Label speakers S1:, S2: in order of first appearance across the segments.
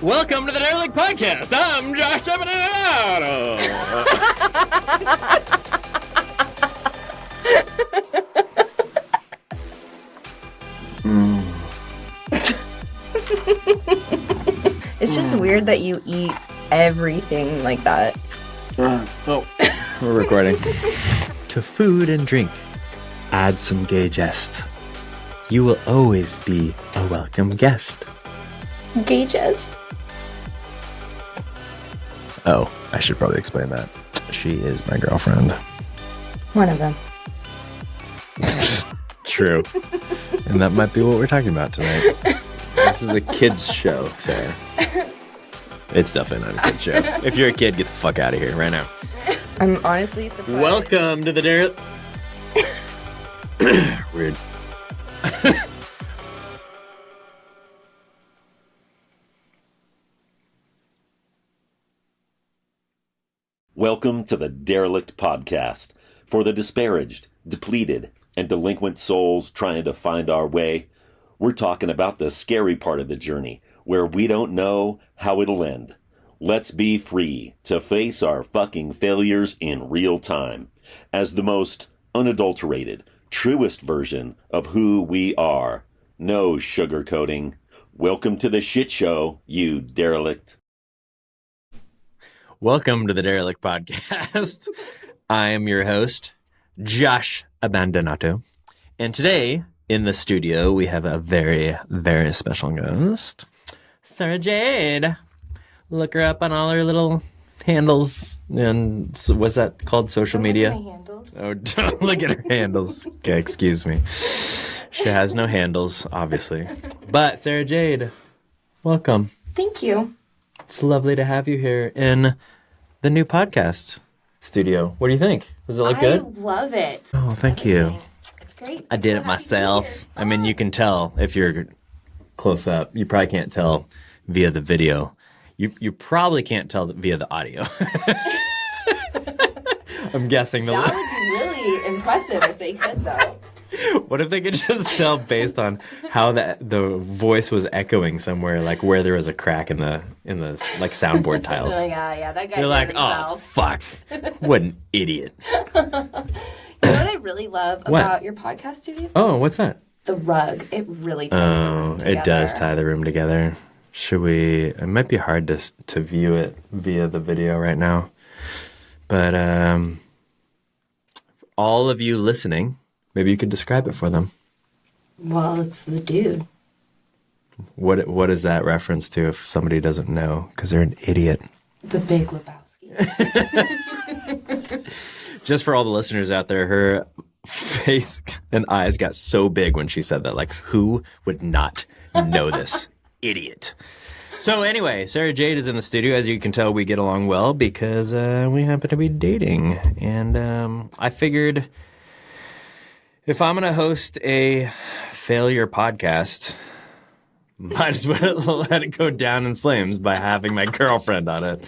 S1: Welcome to the Derelict Podcast. I'm Josh Evanado.
S2: It's just weird that you eat everything like that.
S1: We're recording. To food and drink, add some gay jest. You will always be a welcome guest.
S2: Gay jest?
S1: Oh, I should probably explain that. She is my girlfriend.
S2: One of them.
S1: True. And that might be what we're talking about tonight. This is a kid's show, Sarah. It's definitely not a kid's show. If you're a kid, get the fuck out of here right now.
S2: I'm honestly surprised.
S1: Welcome to the Derelict. Weird.
S3: Welcome to the Derelict Podcast. For the disparaged, depleted, and delinquent souls trying to find our way, we're talking about the scary part of the journey, where we don't know how it'll end. Let's be free to face our fucking failures in real time, as the most unadulterated, truest version of who we are. No sugarcoating. Welcome to the shit show, you derelict.
S1: Welcome to the Derelict Podcast. I am your host, Josh Abandonato. And today in the studio, we have a very, very special guest, Sarah Jade. Look her up on all her little handles. And what's that called? Social media?
S2: My handles.
S1: Oh, don't look at her handles. Okay, excuse me. She has no handles, obviously. But Sarah Jade, welcome.
S2: Thank you.
S1: It's lovely to have you here in the new podcast studio. What do you think? Does it look good?
S2: I love it.
S1: Oh, thank you.
S2: It's great.
S1: I did it myself. I mean, you can tell if you're close up. You probably can't tell via the video. You probably can't tell via the audio. I'm guessing.
S2: That would be really impressive if they could, though.
S1: What if they could just tell based on how the voice was echoing somewhere, like where there was a crack in the like soundboard tiles?
S2: They're like, yeah, that guy
S1: You're
S2: did
S1: like,
S2: it
S1: oh
S2: himself.
S1: fuck, what an idiot.
S2: You know what I really love about your podcast studio?
S1: Oh, what's that?
S2: The rug. It really ties the room together.
S1: It does tie the room together. Should we? It might be hard to view it via the video right now, but all of you listening, maybe you could describe it for them.
S2: Well, it's the dude.
S1: What is that reference to if somebody doesn't know? Because they're an idiot.
S2: The Big Lebowski.
S1: Just for all the listeners out there, her face and eyes got so big when she said that. Like, who would not know this? Idiot. So anyway, Sarah Jade is in the studio. As you can tell, we get along well because we happen to be dating. And I figured if I'm going to host a failure podcast, might as well let it go down in flames by having my girlfriend on it.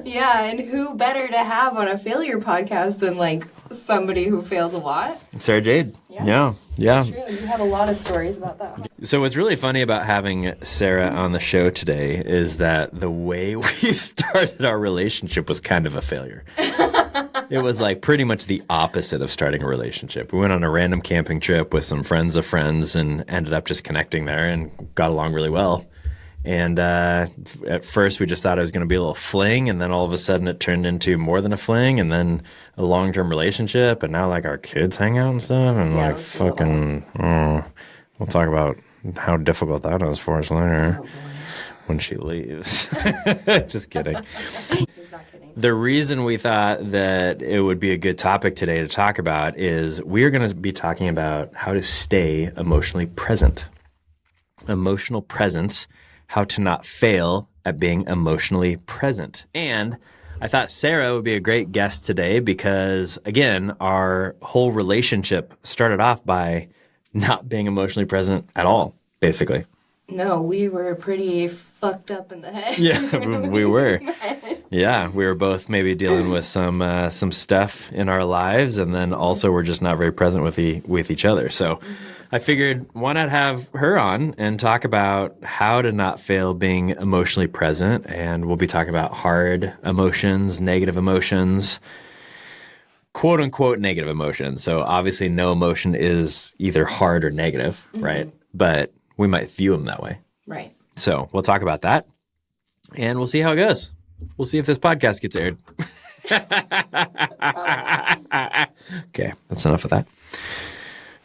S2: Yeah, and who better to have on a failure podcast than, like, somebody who fails a lot?
S1: Sarah Jade. Yeah.
S2: It's true. You have a lot of stories about that.
S1: So what's really funny about having Sarah on the show today is that the way we started our relationship was kind of a failure. It was like pretty much the opposite of starting a relationship. We went on a random camping trip with some friends of friends and ended up just connecting there and got along really well. And at first we just thought it was going to be a little fling, and then all of a sudden it turned into more than a fling, and then a long-term relationship, and now like our kids hang out and stuff, and like fucking, we'll talk about how difficult that is for us later when she leaves. Just kidding.
S2: He's not kidding.
S1: The reason we thought that it would be a good topic today to talk about is we're going to be talking about how to stay emotionally present. Emotional presence, how to not fail at being emotionally present. And I thought Sarah would be a great guest today because, again, our whole relationship started off by not being emotionally present at all, basically.
S2: No, we were pretty fucked up in the head.
S1: Yeah, we were. Yeah, we were both maybe dealing with some stuff in our lives, and then also we're just not very present with each other. So I figured, why not have her on and talk about how to not fail being emotionally present, and we'll be talking about hard emotions, negative emotions, quote unquote negative emotions. So obviously no emotion is either hard or negative, right? But we might view them that way.
S2: Right.
S1: So we'll talk about that, and we'll see how it goes. We'll see if this podcast gets aired. Okay, that's enough of that.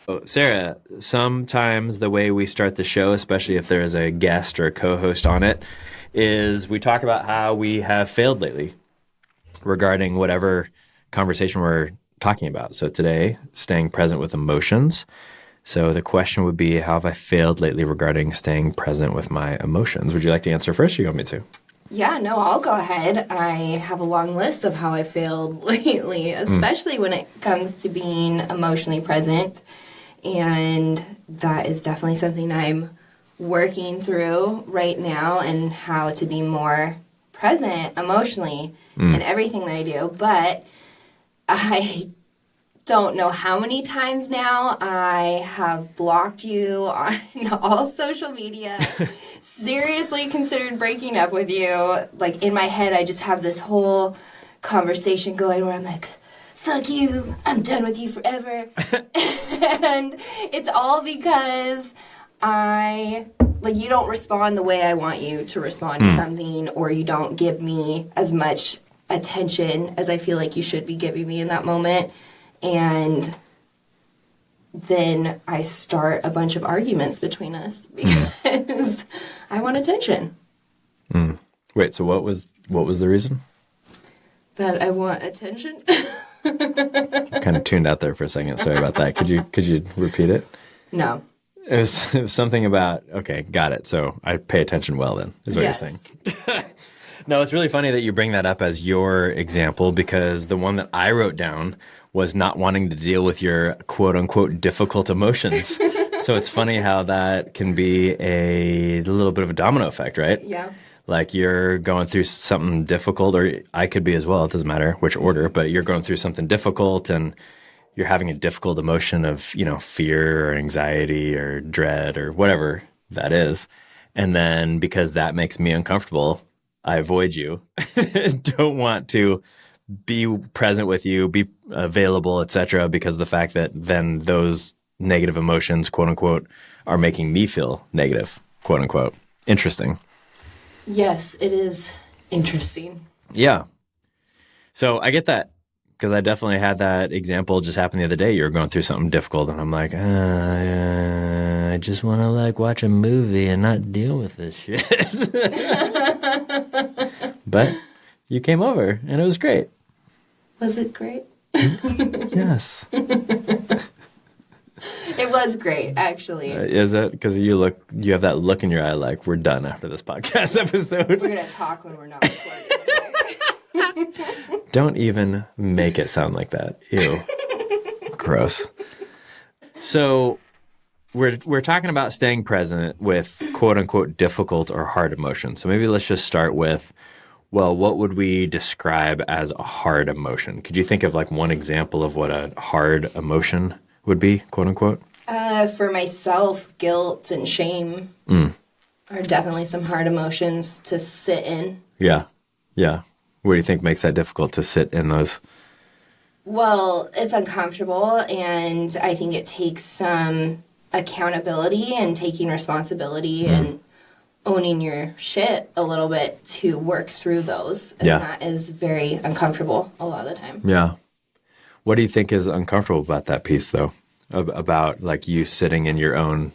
S1: So, Sarah, sometimes the way we start the show, especially if there is a guest or a co-host on it, is we talk about how we have failed lately regarding whatever conversation we're talking about. So today, staying present with emotions. So the question would be, how have I failed lately regarding staying present with my emotions? Would you like to answer first, or you want me to?
S2: Yeah, no, I'll go ahead. I have a long list of how I failed lately, especially when it comes to being emotionally present. And that is definitely something I'm working through right now, and how to be more present emotionally in everything that I do. But I don't know how many times now I have blocked you on all social media. Seriously considered breaking up with you. Like, in my head, I just have this whole conversation going where I'm like, fuck you, I'm done with you forever. And it's all because you don't respond the way I want you to respond to something, or you don't give me as much attention as I feel like you should be giving me in that moment. And then I start a bunch of arguments between us because I want attention.
S1: Wait, so what was the reason?
S2: That I want attention.
S1: Kind of tuned out there for a second. Sorry about that. Could you repeat it?
S2: No.
S1: It was something about, okay, got it. So I pay attention well then, is what you're saying. No, it's really funny that you bring that up as your example, because the one that I wrote down was not wanting to deal with your quote unquote difficult emotions. So it's funny how that can be a little bit of a domino effect, right?
S2: Yeah.
S1: Like, you're going through something difficult, or I could be as well, it doesn't matter which order, but you're going through something difficult and you're having a difficult emotion of, fear or anxiety or dread or whatever that is. And then because that makes me uncomfortable, I avoid you, don't want to be present with you, be available, etc., because the fact that then those negative emotions, quote unquote, are making me feel negative, quote unquote. Interesting.
S2: Yes, it is interesting.
S1: Yeah. So I get that, because I definitely had that example just happen the other day. You were going through something difficult, and I'm like, I just want to watch a movie and not deal with this shit. But you came over, and it was great.
S2: Was it great?
S1: Yes.
S2: It was great, actually.
S1: Is it? Because you have that look in your eye like, we're done after this podcast episode.
S2: We're going to talk when we're not recording.
S1: Don't even make it sound like that. Ew. Gross. So we're talking about staying present with quote unquote difficult or hard emotions. So maybe let's just start with, well, what would we describe as a hard emotion? Could you think of one example of what a hard emotion would be, quote unquote?
S2: For myself, guilt and shame are definitely some hard emotions to sit in.
S1: Yeah. Yeah. What do you think makes that difficult to sit in those?
S2: Well, it's uncomfortable, and I think it takes some accountability and taking responsibility and owning your shit a little bit to work through those. And that is very uncomfortable a lot of the time.
S1: Yeah. What do you think is uncomfortable about that piece, though? About you sitting in your own,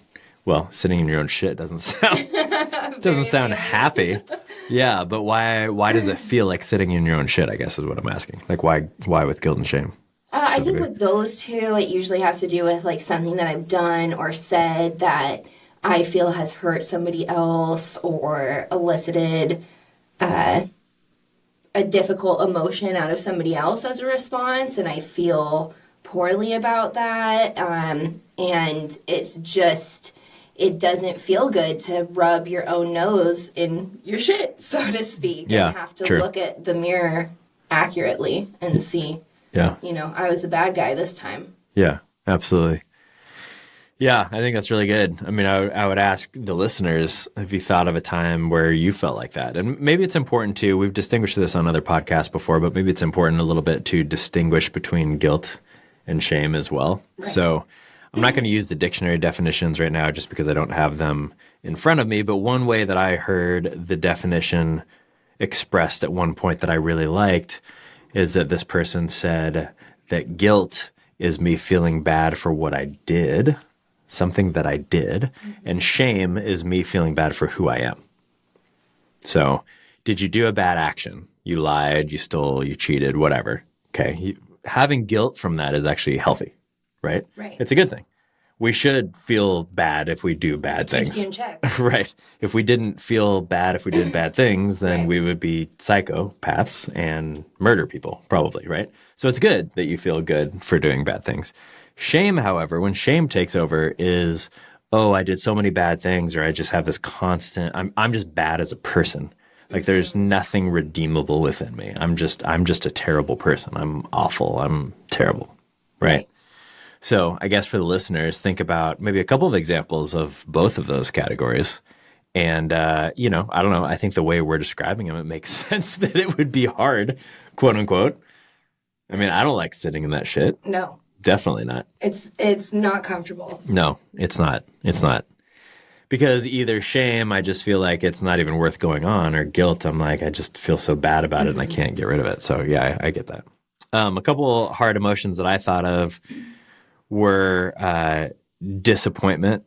S1: sitting in your own shit doesn't sound happy. Yeah, but why does it feel like sitting in your own shit, I guess is what I'm asking. Why with guilt and shame?
S2: I think with those two, it usually has to do with something that I've done or said that I feel has hurt somebody else or elicited a difficult emotion out of somebody else as a response, and I feel poorly about that. And it's just it doesn't feel good to rub your own nose in your shit, so to speak,
S1: Yeah,
S2: and have to
S1: true.
S2: look at the mirror accurately and see,
S1: Yeah.
S2: I was the bad guy this time.
S1: Yeah, absolutely. Yeah, I think that's really good. I mean, I would ask the listeners, have you thought of a time where you felt like that? And maybe it's important too. We've distinguished this on other podcasts before, but maybe it's important a little bit to distinguish between guilt and shame as well.
S2: Right.
S1: So I'm not going to use the dictionary definitions right now just because I don't have them in front of me. But one way that I heard the definition expressed at one point that I really liked is that this person said that guilt is me feeling bad for what I did, something that I did, and shame is me feeling bad for who I am. So, did you do a bad action? You lied, you stole, you cheated, whatever. Okay. Having guilt from that is actually healthy, right?
S2: Right.
S1: It's a good thing. We should feel bad if we do bad
S2: Keeps
S1: things.
S2: you in check.
S1: Right. If we didn't feel bad if we did bad things, then
S2: Right.
S1: we would be psychopaths and murder people, probably, right? So it's good that you feel good for doing bad things. Shame, however, when shame takes over is, oh, I did so many bad things, or I just have this constant, I'm just bad as a person. Like there's nothing redeemable within me. I'm just a terrible person. I'm awful. I'm terrible. Right? So I guess for the listeners, think about maybe a couple of examples of both of those categories. And, I don't know. I think the way we're describing them, it makes sense that it would be hard, quote unquote. I mean, I don't like sitting in that shit.
S2: No.
S1: Definitely not.
S2: It's not comfortable.
S1: No, it's not. It's not. Because either shame, I just feel like it's not even worth going on, or guilt, I'm like, I just feel so bad about it and I can't get rid of it. So yeah, I get that. A couple hard emotions that I thought of were disappointment,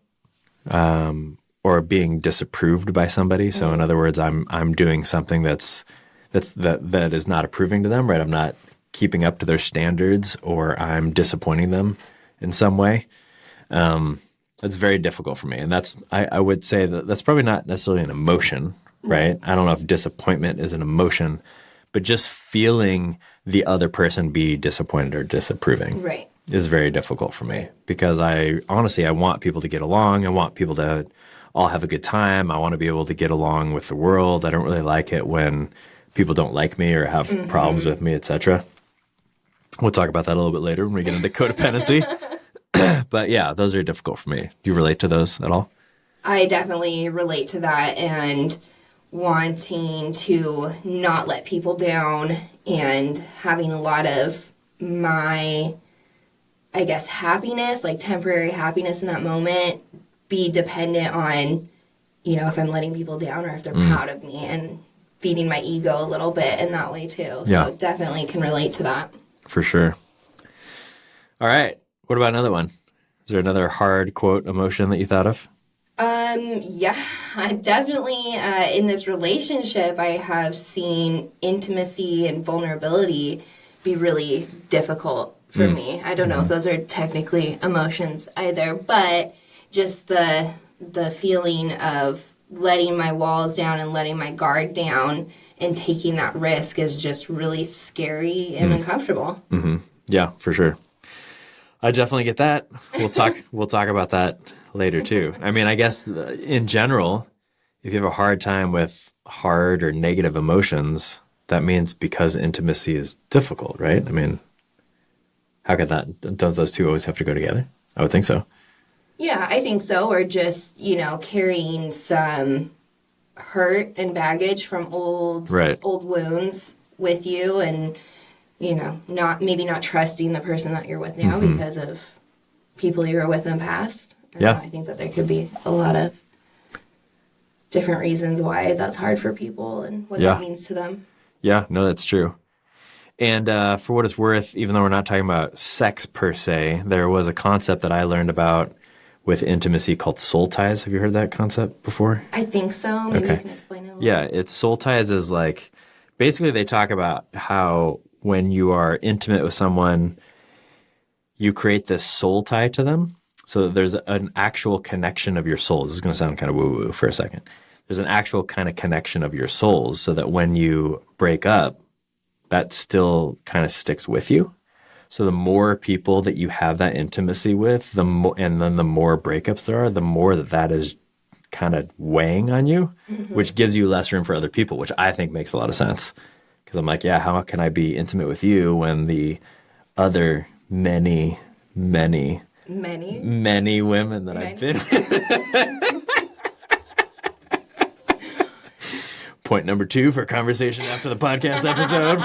S1: or being disapproved by somebody. So in other words, I'm doing something that is not approving to them, right? I'm not keeping up to their standards, or I'm disappointing them in some way. It's very difficult for me. And I would say that's probably not necessarily an emotion, right? I don't know if disappointment is an emotion, but just feeling the other person be disappointed or disapproving.
S2: Right.
S1: Is very difficult for me, because I want people to get along. I want people to all have a good time. I want to be able to get along with the world. I don't really like it when people don't like me or have problems with me, etc. We'll talk about that a little bit later when we get into codependency. But yeah, those are difficult for me. Do you relate to those at all?
S2: I definitely relate to that, and wanting to not let people down and having a lot of my, I guess, happiness, like temporary happiness in that moment, be dependent on, if I'm letting people down or if they're proud of me, and feeding my ego a little bit in that way too.
S1: Yeah.
S2: So definitely can relate to that.
S1: For sure. All right. What about another one? Is there another hard quote emotion that you thought of?
S2: Yeah, I definitely, in this relationship, I have seen intimacy and vulnerability be really difficult for me. I don't know if those are technically emotions either, but just the feeling of letting my walls down and letting my guard down and taking that risk is just really scary and uncomfortable.
S1: Mm-hmm. Yeah, for sure. I definitely get that. We'll talk about that later too. I mean, I guess in general, if you have a hard time with hard or negative emotions, that means because intimacy is difficult, right? I mean, how could that? Don't those two always have to go together? I would think so.
S2: Yeah, I think so. Or just, carrying some hurt and baggage from old wounds with you, and not trusting the person that you're with now because of people you were with in the past. I think that there could be a lot of different reasons why that's hard for people and what that means to them. Yeah,
S1: no, that's true. And for what it's worth, even though we're not talking about sex per se, there was a concept that I learned about with intimacy called soul ties. Have you heard that concept before?
S2: I think so. Maybe you can explain it a little.
S1: Yeah, it's soul ties is like, basically they talk about how when you are intimate with someone, you create this soul tie to them. So there's an actual connection of your souls. This is going to sound kind of woo-woo for a second. There's an actual kind of connection of your souls so that when you break up, that still kind of sticks with you. So the more people that you have that intimacy with, the more, and then the more breakups there are, the more that is kind of weighing on you, which gives you less room for other people, which I think makes a lot of sense. Because I'm like, yeah, how can I be intimate with you when the other many women that I've been with. Point number 2 for conversation after the podcast episode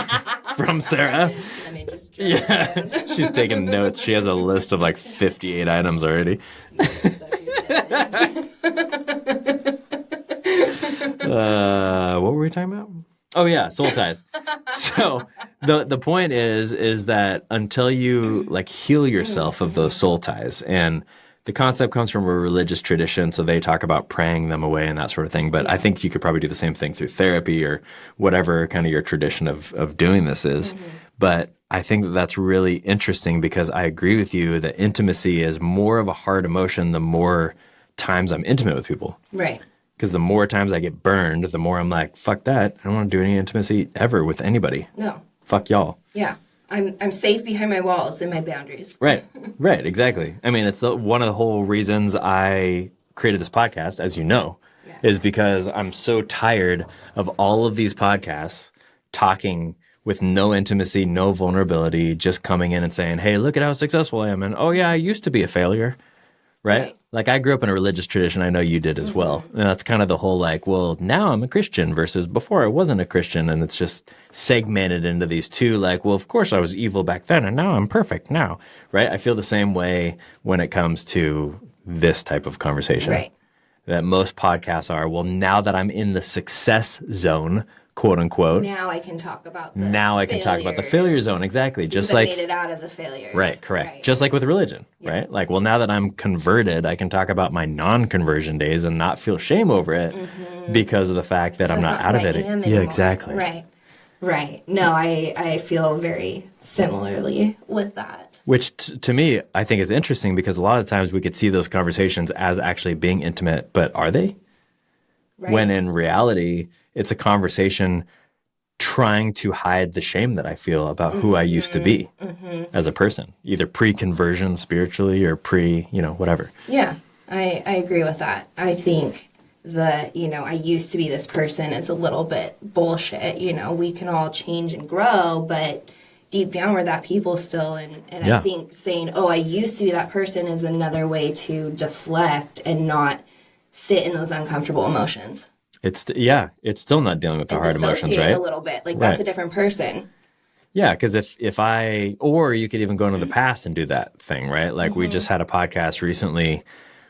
S1: from Sarah.
S2: Let me just
S1: She's taking notes. She has a list of like 58 items already. What were we talking about? Oh yeah, soul ties. So the point is that until you like heal yourself of those soul ties, and the concept comes from a religious tradition, so they talk about praying them away and that sort of thing. But I think you could probably do the same thing through therapy or whatever kind of your tradition of doing this is. But I think that that's really interesting because I agree with you that intimacy is more of a hard emotion the more times I'm intimate with people.
S2: Right.
S1: Because the more times I get burned, the more I'm like, fuck that. I don't want to do any intimacy ever with anybody.
S2: No.
S1: Fuck y'all.
S2: Yeah. I'm safe behind my walls and my boundaries.
S1: Right. Right. Exactly. I mean, it's one of the whole reasons I created this podcast, as you know, is because I'm so tired of all of these podcasts talking with no intimacy, no vulnerability, just coming in and saying, hey, look at how successful I am. And, oh, yeah, I used to be a failure. Right? Like I grew up in a religious tradition. I know you did as well. And that's kind of the whole like, well, now I'm a Christian versus before I wasn't a Christian. And it's just segmented into these two like, well, of course I was evil back then and now I'm perfect now. Right? I feel the same way when it comes to this type of conversation.
S2: Right.
S1: That most podcasts are, well, now that I'm in the success zone, quote unquote.
S2: Now I can talk about the
S1: I can talk about the failure zone. Exactly. Just like
S2: I made it out of the failures.
S1: Right, correct. Right. Just like with religion, right? Like, well, now that I'm converted, I can talk about my non-conversion days and not feel shame over it because of the fact that I'm not out of it. Yeah, exactly.
S2: Right. Right. No, I feel very similarly with that.
S1: Which to me, I think is interesting because a lot of times we could see those conversations as actually being intimate, but are they? Right. When in reality, it's a conversation trying to hide the shame that I feel about who I used to be as a person, either pre-conversion spiritually or whatever.
S2: Yeah, I agree with that. I think that, I used to be this person is a little bit bullshit. We can all change and grow, but deep down we're that people still. And I think saying, oh, I used to be that person is another way to deflect and not sit in those uncomfortable emotions.
S1: It's still not dealing with the hard emotions, right?
S2: A little bit, like that's a different person.
S1: Yeah, because or you could even go into the past and do that thing, right? Like we just had a podcast recently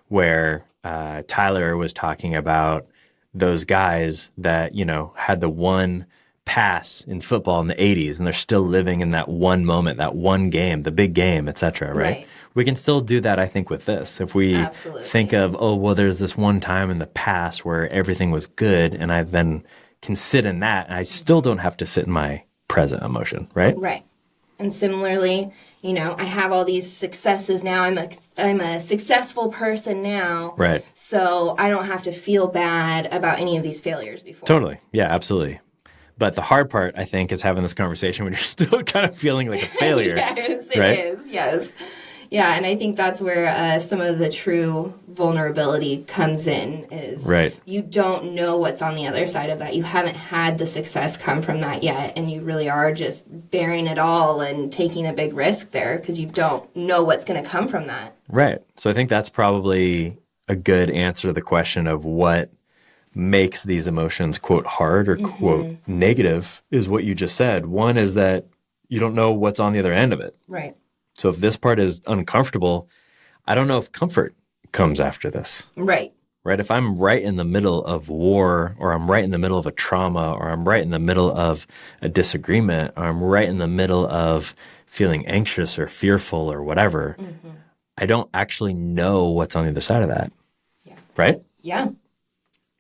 S1: where Tyler was talking about those guys that had the one pass in football in the 80s, and they're still living in that one moment, that one game, the big game, etc. Right? We can still do that, I think, with this. If we think of, oh, well, there's this one time in the past where everything was good, and I then can sit in that, and I still don't have to sit in my present emotion, right?
S2: Right. And similarly, I have all these successes now. I'm a successful person now.
S1: Right.
S2: So I don't have to feel bad about any of these failures before.
S1: Totally. Yeah, absolutely. But the hard part, I think, is having this conversation when you're still kind of feeling like a failure.
S2: Yes, it is. Yes. Yeah, and I think that's where some of the true vulnerability comes in is you don't know what's on the other side of that. You haven't had the success come from that yet, and you really are just bearing it all and taking a big risk there because you don't know what's going to come from that.
S1: Right. So I think that's probably a good answer to the question of what makes these emotions, quote, hard or, quote, negative is what you just said. One is that you don't know what's on the other end of it.
S2: Right.
S1: So if this part is uncomfortable, I don't know if comfort comes after this.
S2: Right.
S1: Right. If I'm right in the middle of war, or I'm right in the middle of a trauma, or I'm right in the middle of a disagreement, or I'm right in the middle of feeling anxious or fearful or whatever, I don't actually know what's on the other side of that.
S2: Yeah.
S1: Right?
S2: Yeah.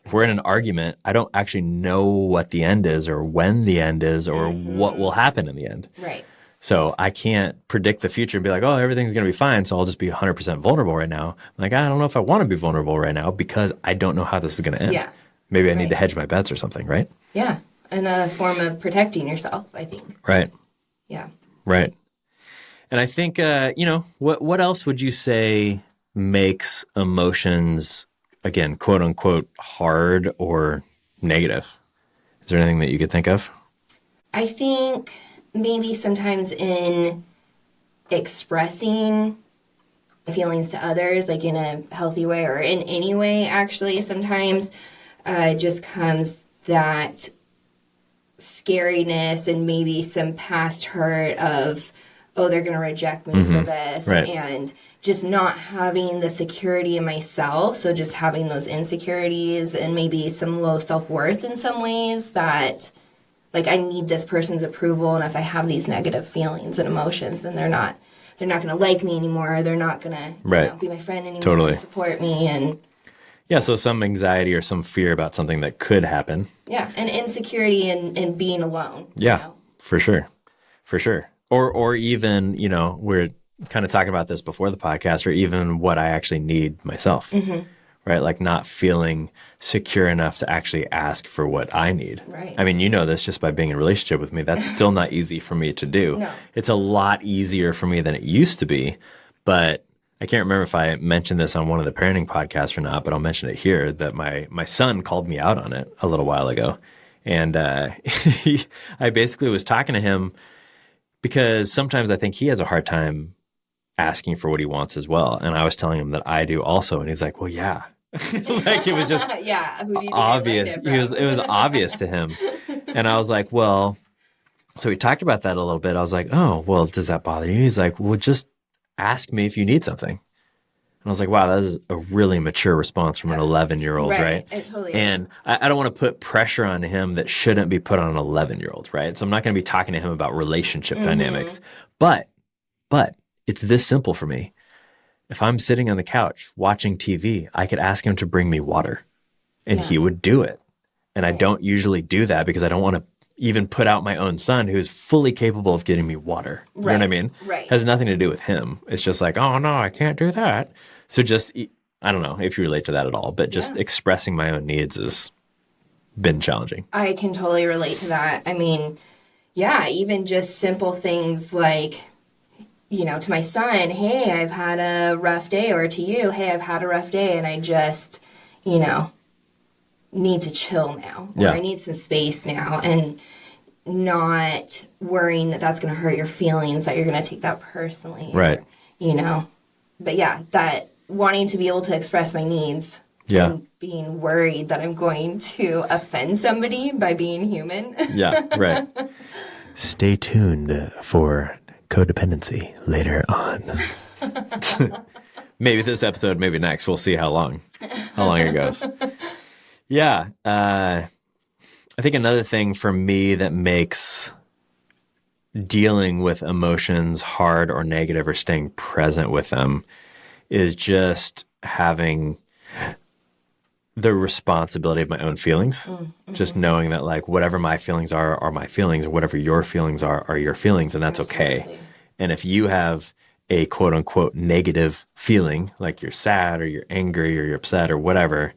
S1: If we're in an argument, I don't actually know what the end is or when the end is or what will happen in the end.
S2: Right.
S1: So I can't predict the future and be like, oh, everything's going to be fine, so I'll just be 100% vulnerable right now. I'm like, I don't know if I want to be vulnerable right now because I don't know how this is going to end.
S2: Yeah.
S1: Maybe I need to hedge my bets or something, right?
S2: Yeah. And a form of protecting yourself, I think.
S1: Right.
S2: Yeah.
S1: Right. And I think, what else would you say makes emotions, again, quote unquote, hard or negative? Is there anything that you could think of?
S2: I think maybe sometimes in expressing feelings to others, like in a healthy way or in any way, actually, sometimes just comes that scariness and maybe some past hurt of, oh, they're going to reject me for this.
S1: Right.
S2: And just not having the security in myself. So just having those insecurities and maybe some low self-worth in some ways that, like, I need this person's approval. And if I have these negative feelings and emotions, then they're not going to like me anymore. They're not going to be my friend anymore.
S1: Totally.
S2: Or support me. And
S1: yeah, so some anxiety or some fear about something that could happen.
S2: yeah, and insecurity and being alone.
S1: Yeah, for sure. For sure. Or even, we're kind of talking about this before the podcast, or even what I actually need myself, right? Like not feeling secure enough to actually ask for what I need.
S2: Right.
S1: I mean, you know this just by being in a relationship with me. That's still not easy for me to do.
S2: No.
S1: It's a lot easier for me than it used to be, but I can't remember if I mentioned this on one of the parenting podcasts or not, but I'll mention it here that my son called me out on it a little while ago. And I basically was talking to him because sometimes I think he has a hard time asking for what he wants as well. And I was telling him that I do also. And he's like, well, yeah. Like it was just
S2: yeah, who do you think
S1: obvious. It was obvious to him. And I was like, well, so we talked about that a little bit. I was like, oh, well, does that bother you? He's like, well, just ask me if you need something. And I was like, wow, that is a really mature response from an 11-year-old, right?
S2: It totally
S1: and
S2: is.
S1: I don't want to put pressure on him that shouldn't be put on an 11-year-old, right? So I'm not going to be talking to him about relationship dynamics. But it's this simple for me. If I'm sitting on the couch watching TV, I could ask him to bring me water and he would do it. And I don't usually do that because I don't want to even put out my own son who's fully capable of getting me water. You know what I mean?
S2: Right.
S1: Has nothing to do with him. It's just like, oh no, I can't do that. So just, I don't know if you relate to that at all, but just expressing my own needs has been challenging.
S2: I can totally relate to that. I mean, yeah, even just simple things like, to my son, hey, I've had a rough day, or to you, hey, I've had a rough day and I just, need to chill now, or I need some space now, and not worrying that that's going to hurt your feelings, that you're going to take that personally.
S1: Right.
S2: Or, but yeah, that wanting to be able to express my needs and being worried that I'm going to offend somebody by being human.
S1: Yeah, right. Stay tuned for codependency later on. Maybe this episode, maybe next. We'll see how long it goes. Yeah. I think another thing for me that makes dealing with emotions hard or negative or staying present with them is just having the responsibility of my own feelings. Just knowing that like whatever my feelings are my feelings, or whatever your feelings are your feelings, and that's okay. And if you have a quote unquote negative feeling, like you're sad or you're angry or you're upset or whatever,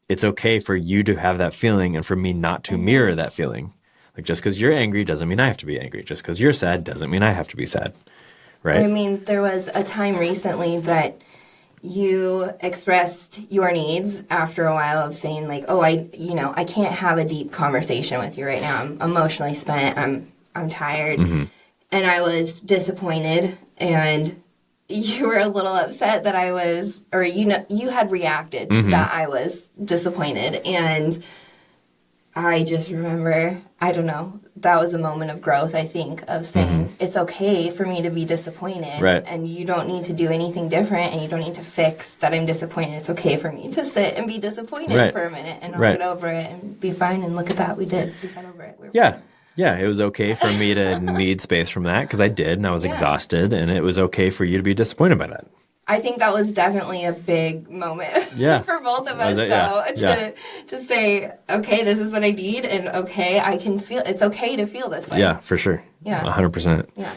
S1: it's okay for you to have that feeling and for me not to mirror that feeling. Like just because you're angry doesn't mean I have to be angry. Just because you're sad doesn't mean I have to be sad. Right?
S2: I mean, there was a time recently that you expressed your needs after a while of saying like, oh, I can't have a deep conversation with you right now. I'm emotionally spent. I'm tired. And I was disappointed, and you were a little upset that I was, or you had reacted to that I was disappointed. And I just remember, I don't know, that was a moment of growth, I think, of saying it's okay for me to be disappointed.
S1: Right.
S2: And you don't need to do anything different, and you don't need to fix that I'm disappointed. It's okay for me to sit and be disappointed for a minute, and I'll get over it and be fine. And look at that, we got over it.
S1: Yeah, it was okay for me to need space from that because I did, and I was exhausted, and it was okay for you to be disappointed by that.
S2: I think that was definitely a big moment for both of us, to say, okay, this is what I need, and okay, I can feel, it's okay to feel this way.
S1: Yeah, for sure.
S2: Yeah.
S1: 100%.
S2: Yeah.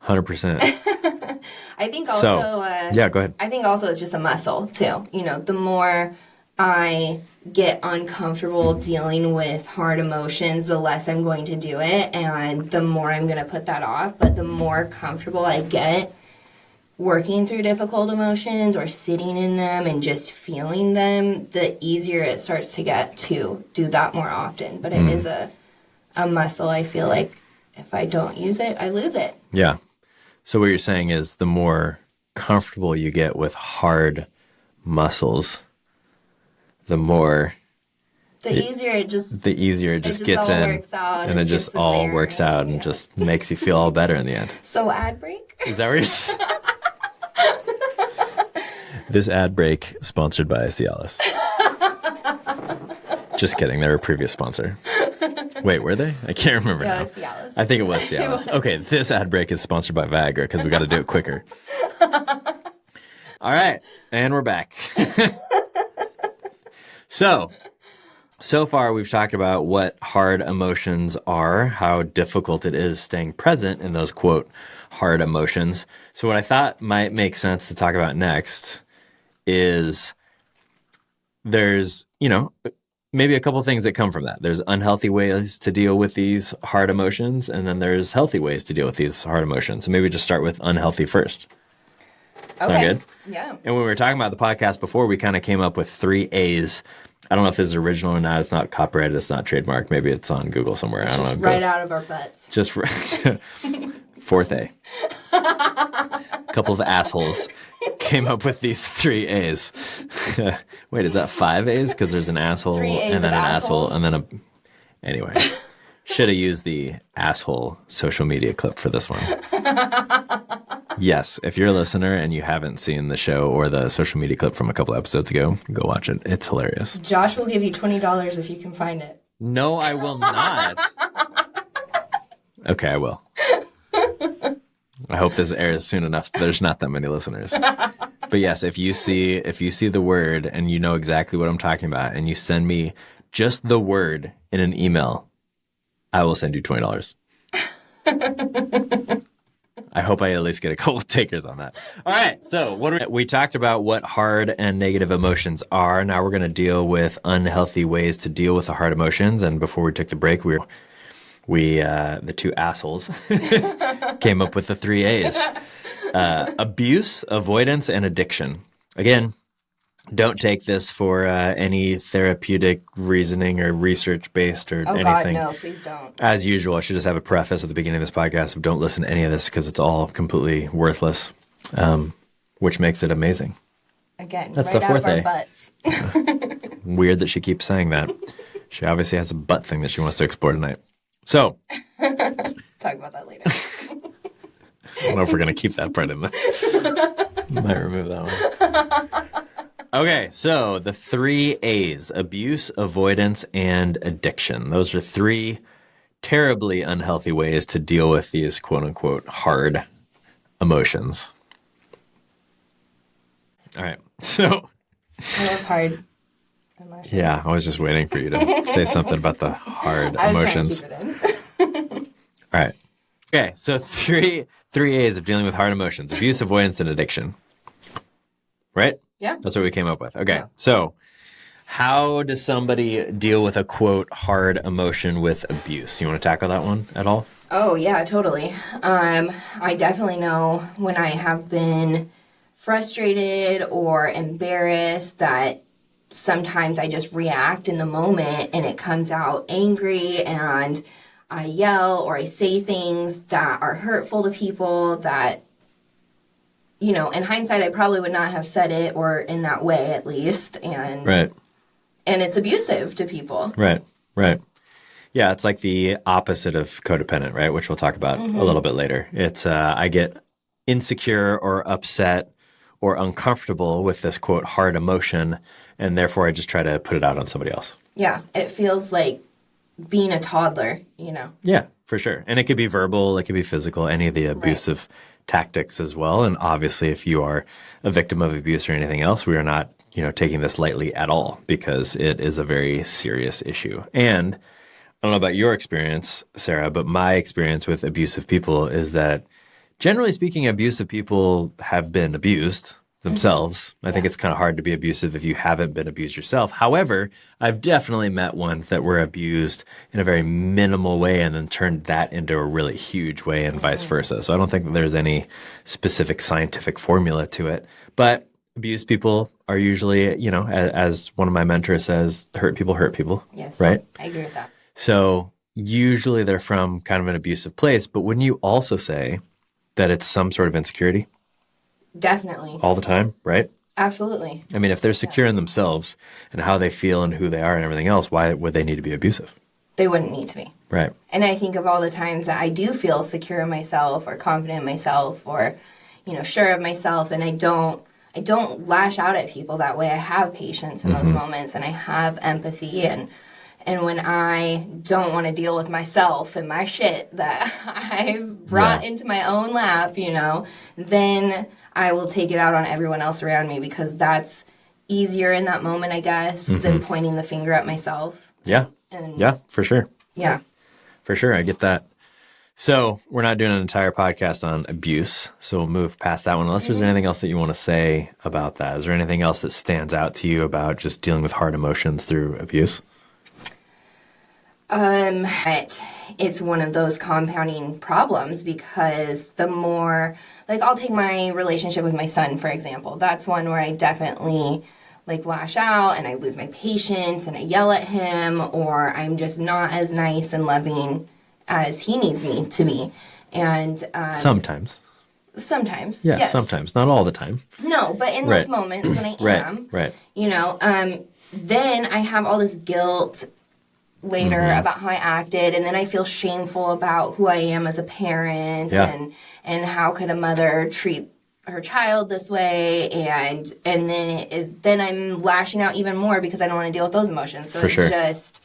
S1: 100%.
S2: I think also,
S1: go ahead.
S2: I think also it's just a muscle, too. The more I get uncomfortable dealing with hard emotions, the less I'm going to do it, and the more I'm going to put that off. But the more comfortable I get working through difficult emotions or sitting in them and just feeling them, the easier it starts to get to do that more often. But it is a muscle. I feel like if I don't use it, I lose it.
S1: Yeah. So what you're saying is the more comfortable you get with hard muscles, the more
S2: easier it just
S1: gets
S2: all
S1: in,
S2: works out
S1: and it just all works out and just makes you feel all better in the end.
S2: So ad break?
S1: Is that what you're saying? This ad break sponsored by Cialis. Just kidding. They were a previous sponsor. Wait, were they? I can't remember now.
S2: It was Cialis.
S1: I think it was Cialis. Okay, this ad break is sponsored by Viagra because we got to do it quicker. All right, and we're back. So far we've talked about what hard emotions are, how difficult it is staying present in those, quote, hard emotions. So what I thought might make sense to talk about next is there's, maybe a couple things that come from that. There's unhealthy ways to deal with these hard emotions, and then there's healthy ways to deal with these hard emotions. So maybe just start with unhealthy first.
S2: Okay.
S1: Sound good?
S2: Yeah.
S1: And when we were talking about the podcast before, we kind of came up with 3 A's. I don't know if this is original or not. It's not copyrighted. It's not trademarked. Maybe it's on Google somewhere. I don't know.
S2: Just right out of our butts.
S1: Just 4th A. A couple of assholes came up with these 3 A's. Wait, is that 5 A's? Because there's an asshole
S2: 3 A's
S1: and then an
S2: assholes.
S1: asshole and then a... Anyway, should have used the asshole social media clip for this one. Yes, if you're a listener and you haven't seen the show or the social media clip from a couple episodes ago, go watch it. It's hilarious.
S2: Josh will give you $20 if you can find it.
S1: No, I will not. Okay, I will. I hope this airs soon enough. There's not that many listeners. But yes, if you see the word and you know exactly what I'm talking about and you send me just the word in an email, I will send you $20. I hope I at least get a couple of takers on that. All right. So we talked about what hard and negative emotions are. Now we're going to deal with unhealthy ways to deal with the hard emotions. And before we took the break, we the 2 assholes came up with the 3 A's. Abuse, avoidance, and addiction. Again, don't take this for any therapeutic reasoning or research-based or anything.
S2: Oh, God, no, please don't.
S1: As usual, I should just have a preface at the beginning of this podcast of don't listen to any of this because it's all completely worthless, which makes it amazing.
S2: Again,
S1: that's
S2: right
S1: the 4th
S2: out of our
S1: A.
S2: butts.
S1: Weird that she keeps saying that. She obviously has a butt thing that she wants to explore tonight. So.
S2: Talk about that later.
S1: I don't know if we're going to keep that part in there. Might remove that one. Okay, so the 3 A's, abuse, avoidance, and addiction. Those are 3 terribly unhealthy ways to deal with these quote-unquote hard emotions. All right, so...
S2: I love hard emotions.
S1: Yeah, I was just waiting for you to say something about the hard emotions.
S2: I was trying to keep it in.
S1: All right. Okay, so 3 A's of dealing with hard emotions, abuse, avoidance, and addiction. Right?
S2: Yeah.
S1: That's what we came up with. Okay,
S2: Yeah.
S1: So how does somebody deal with a, quote, hard emotion with abuse? You want to tackle that one at all?
S2: Oh, yeah, totally. I definitely know when I have been frustrated or embarrassed that sometimes I just react in the moment and it comes out angry and I yell or I say things that are hurtful to people that, in hindsight, I probably would not have said it or in that way at least. And
S1: Right.
S2: And it's abusive to people.
S1: Right. Yeah, it's like the opposite of codependent, right? Which we'll talk about a little bit later. It's I get insecure or upset or uncomfortable with this, quote, hard emotion, and therefore I just try to put it out on somebody else.
S2: Yeah, it feels like being a toddler,
S1: Yeah, for sure. And it could be verbal, it could be physical, any of the abusive tactics as well. And obviously, if you are a victim of abuse or anything else, we are not, taking this lightly at all because it is a very serious issue. And I don't know about your experience, Sarah, but my experience with abusive people is that generally speaking, abusive people have been abused. themselves. I think it's kind of hard to be abusive if you haven't been abused yourself. However, I've definitely met ones that were abused in a very minimal way and then turned that into a really huge way and vice versa. So I don't think that there's any specific scientific formula to it. But abused people are usually, you know, as one of my mentors says, hurt people.
S2: Yes.
S1: Right?
S2: I agree with that.
S1: So usually they're from kind of an abusive place. But wouldn't you also say that it's some sort of insecurity?
S2: Definitely.
S1: All the time, right?
S2: Absolutely.
S1: I mean, if they're secure in themselves and how they feel and who they are and everything else, why would they need to be abusive?
S2: They wouldn't need to be.
S1: Right.
S2: And I think of all the times that I do feel secure in myself or confident in myself or, you know, sure of myself, and I don't lash out at people that way. I have patience in those moments, and I have empathy, and when I don't want to deal with myself and my shit that I've brought into my own lap, you know, then I will take it out on everyone else around me because that's easier in that moment, I guess, than pointing the finger at myself.
S1: Yeah. Yeah, for sure.
S2: Yeah.
S1: For sure. I get that. So we're not doing an entire podcast on abuse, so we'll move past that one. Unless there's anything else that you want to say about that. Is there anything else that stands out to you about just dealing with hard emotions through abuse?
S2: It's one of those compounding problems because the more, like, I'll take my relationship with my son, for example. That's one where I definitely, like, lash out and I lose my patience and I yell at him, or I'm just not as nice and loving as he needs me to be. And
S1: Sometimes.
S2: Yeah, yes.
S1: Sometimes. Not all the time.
S2: No, but in those moments when I am, you know, then I have all this guilt later about how I acted, and then I feel shameful about who I am as a parent, and how could a mother treat her child this way, and then I'm lashing out even more because I don't want to deal with those emotions. So just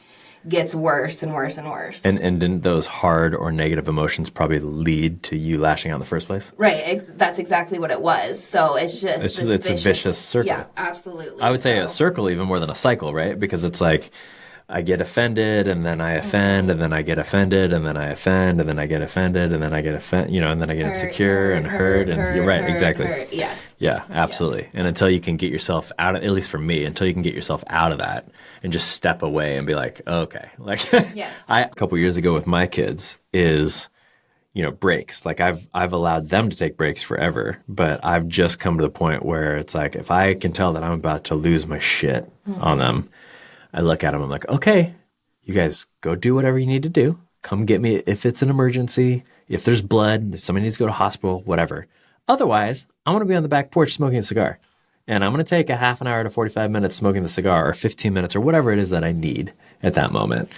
S2: gets worse and worse and worse. And
S1: didn't those hard or negative emotions probably lead to you lashing out in the first place?
S2: Right. That's exactly what it was. So it's just
S1: it's a vicious circle.
S2: Yeah, absolutely.
S1: I would say a circle even more than a cycle, right? Because it's like I get offended, and then I offend, and then I get offended, and then I offend, and then I get offended, and then I get offended, you know, and then I get insecure and hurt, and you're right, exactly.
S2: Yes.
S1: Yeah, absolutely. And until you can get yourself out of, at least for me, until you can get yourself out of that and just step away and be like, okay, like a couple years ago with my kids is, you know, breaks. Like I've allowed them to take breaks forever, but I've just come to the point where it's like, if I can tell that I'm about to lose my shit on them, I look at them, I'm like, okay, you guys go do whatever you need to do. Come get me if it's an emergency, if there's blood, if somebody needs to go to hospital, whatever. Otherwise, I want to be on the back porch smoking a cigar. And I'm going to take a half an hour to 45 minutes smoking the cigar, or 15 minutes, or whatever it is that I need at that moment.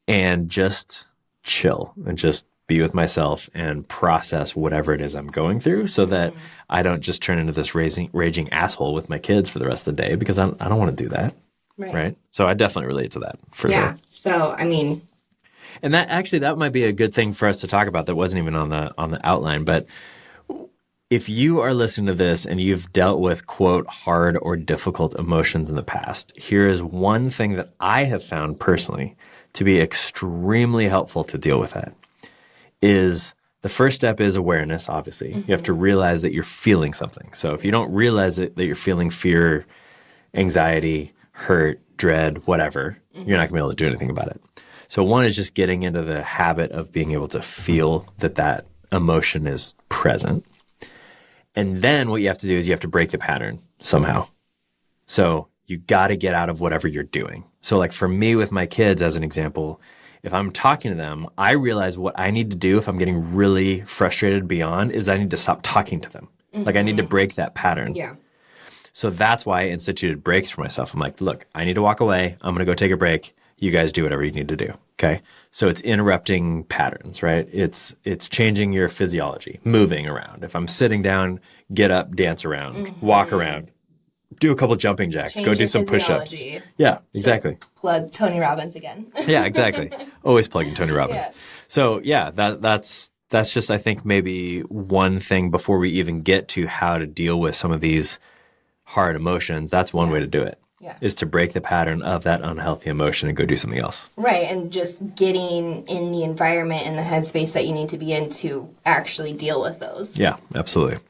S1: And just chill and just be with myself and process whatever it is I'm going through, so that I don't just turn into this raging asshole with my kids for the rest of the day, because I don't want to do that. Right. So I definitely relate to that for sure.
S2: So, I mean,
S1: and that might be a good thing for us to talk about that wasn't even on the outline. But if you are listening to this and you've dealt with, quote, hard or difficult emotions in the past, here is one thing that I have found personally to be extremely helpful to deal with that. Is the first step is awareness, obviously. You have to realize that you're feeling something. So if you don't realize that you're feeling fear, anxiety, hurt, dread, whatever, you're not going to be able to do anything about it. So one is just getting into the habit of being able to feel that emotion is present. And then what you have to do is you have to break the pattern somehow. So you got to get out of whatever you're doing. So like for me with my kids, as an example, if I'm talking to them, I realize what I need to do if I'm getting really frustrated beyond is I need to stop talking to them. Like I need to break that pattern.
S2: Yeah.
S1: So that's why I instituted breaks for myself. I'm like, look, I need to walk away. I'm going to go take a break. You guys do whatever you need to do. Okay. So it's interrupting patterns, right? It's changing your physiology, moving around. If I'm sitting down, get up, dance around, walk around, do a couple jumping jacks, go do some push-ups. Yeah, exactly.
S2: So plug Tony Robbins again.
S1: Yeah, exactly. Always plugging Tony Robbins. Yeah. So yeah, that's just, I think, maybe one thing before we even get to how to deal with some of these hard emotions. That's one way to do it. Yeah. Is to break the pattern of that unhealthy emotion and go do something else.
S2: Right, and just getting in the environment and the headspace that you need to be in to actually deal with those.
S1: Yeah, absolutely.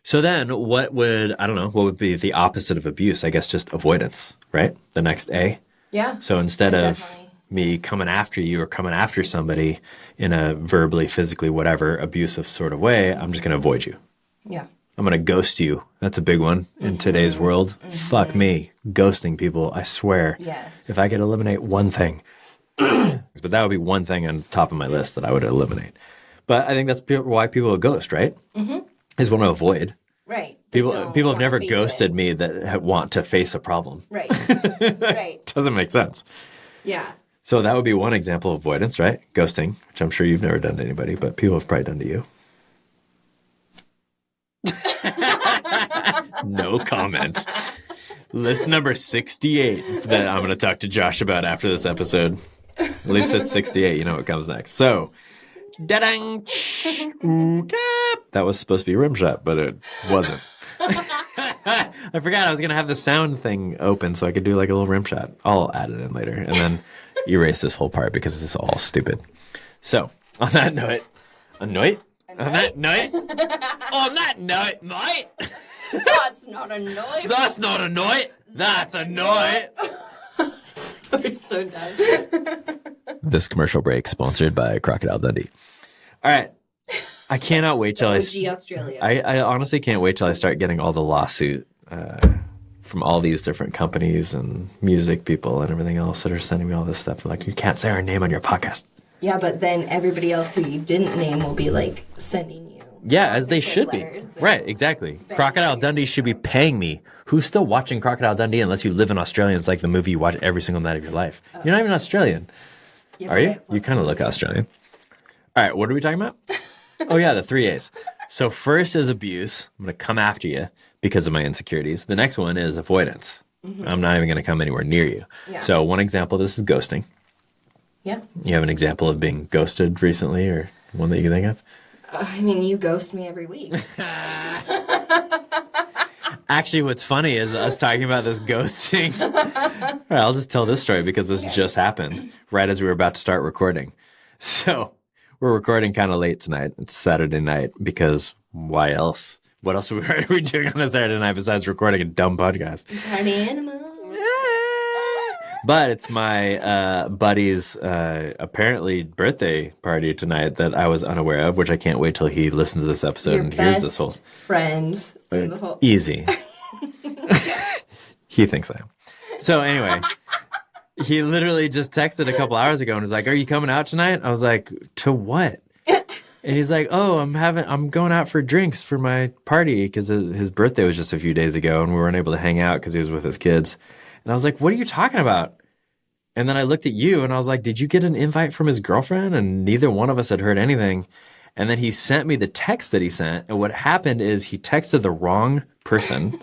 S1: So then what would be the opposite of abuse? I guess just avoidance, right? The next A.
S2: Yeah.
S1: So instead of
S2: Definitely.
S1: me coming after you or coming after somebody in a verbally, physically, whatever abusive sort of way, I'm just going to avoid you.
S2: Yeah.
S1: I'm going to ghost you. That's a big one in today's world. Fuck me. Ghosting people, I swear.
S2: Yes.
S1: If I could eliminate one thing, but that would be one thing on top of my list that I would eliminate. But I think that's why people ghost, right? Mm-hmm. Is want to avoid.
S2: Right.
S1: People have never ghosted me that want to face a problem.
S2: Right. Right.
S1: Doesn't make sense.
S2: Yeah.
S1: So that would be one example of avoidance, right? Ghosting, which I'm sure you've never done to anybody, but people have probably done to you. No comment. List number 68 that I'm going to talk to Josh about after this episode. At least it's 68. You know what comes next. So, da-dang, that was supposed to be rim shot, but it wasn't. I forgot I was going to have the sound thing open so I could do like a little rim shot. I'll add it in later and then erase this whole part because it's all stupid. So, on that note, mate.
S2: That's not a noise.
S1: That's not a note. That's a note.
S2: We're so done.
S1: This commercial break sponsored by Crocodile Dundee. All right. I cannot wait till
S2: OG Australia.
S1: I honestly can't wait till I start getting all the lawsuit from all these different companies and music people and everything else that are sending me all this stuff. Like, you can't say our name on your podcast.
S2: Yeah, but then everybody else who you didn't name will be like sending you.
S1: Yeah, as they should be. Right, exactly. Crocodile Dundee should be paying me. Who's still watching Crocodile Dundee unless you live in Australia? It's like the movie you watch every single night of your life. You're not even Australian.
S2: Yeah,
S1: Are you? You kind of look Australian. All right, what are we talking about? Oh, yeah, the 3 A's. So first is abuse. I'm going to come after you because of my insecurities. The next one is avoidance. Mm-hmm. I'm not even going to come anywhere near you. Yeah. So one example of this is ghosting.
S2: Yeah.
S1: You have an example of being ghosted recently or one that you can think of?
S2: I mean, you ghost me every week.
S1: Actually, what's funny is us talking about this ghosting. All right, I'll just tell this story because this just happened right as we were about to start recording. So we're recording kind of late tonight. It's Saturday night because why else? What else are we doing on a Saturday night besides recording a dumb podcast?
S2: Party animals.
S1: But it's my buddy's apparently birthday party tonight that I was unaware of, which I can't wait till he listens to this episode
S2: Your
S1: and hears this whole
S2: friend in the whole
S1: easy. He thinks I am. So anyway, he literally just texted a couple hours ago and was like, "Are you coming out tonight?" I was like, "To what?" And he's like, "Oh, I'm going out for drinks for my party because his birthday was just a few days ago and we weren't able to hang out because he was with his kids." And I was like, "What are you talking about?" And then I looked at you and I was like, "Did you get an invite from his girlfriend?" And neither one of us had heard anything. And then he sent me the text that he sent. And what happened is he texted the wrong person.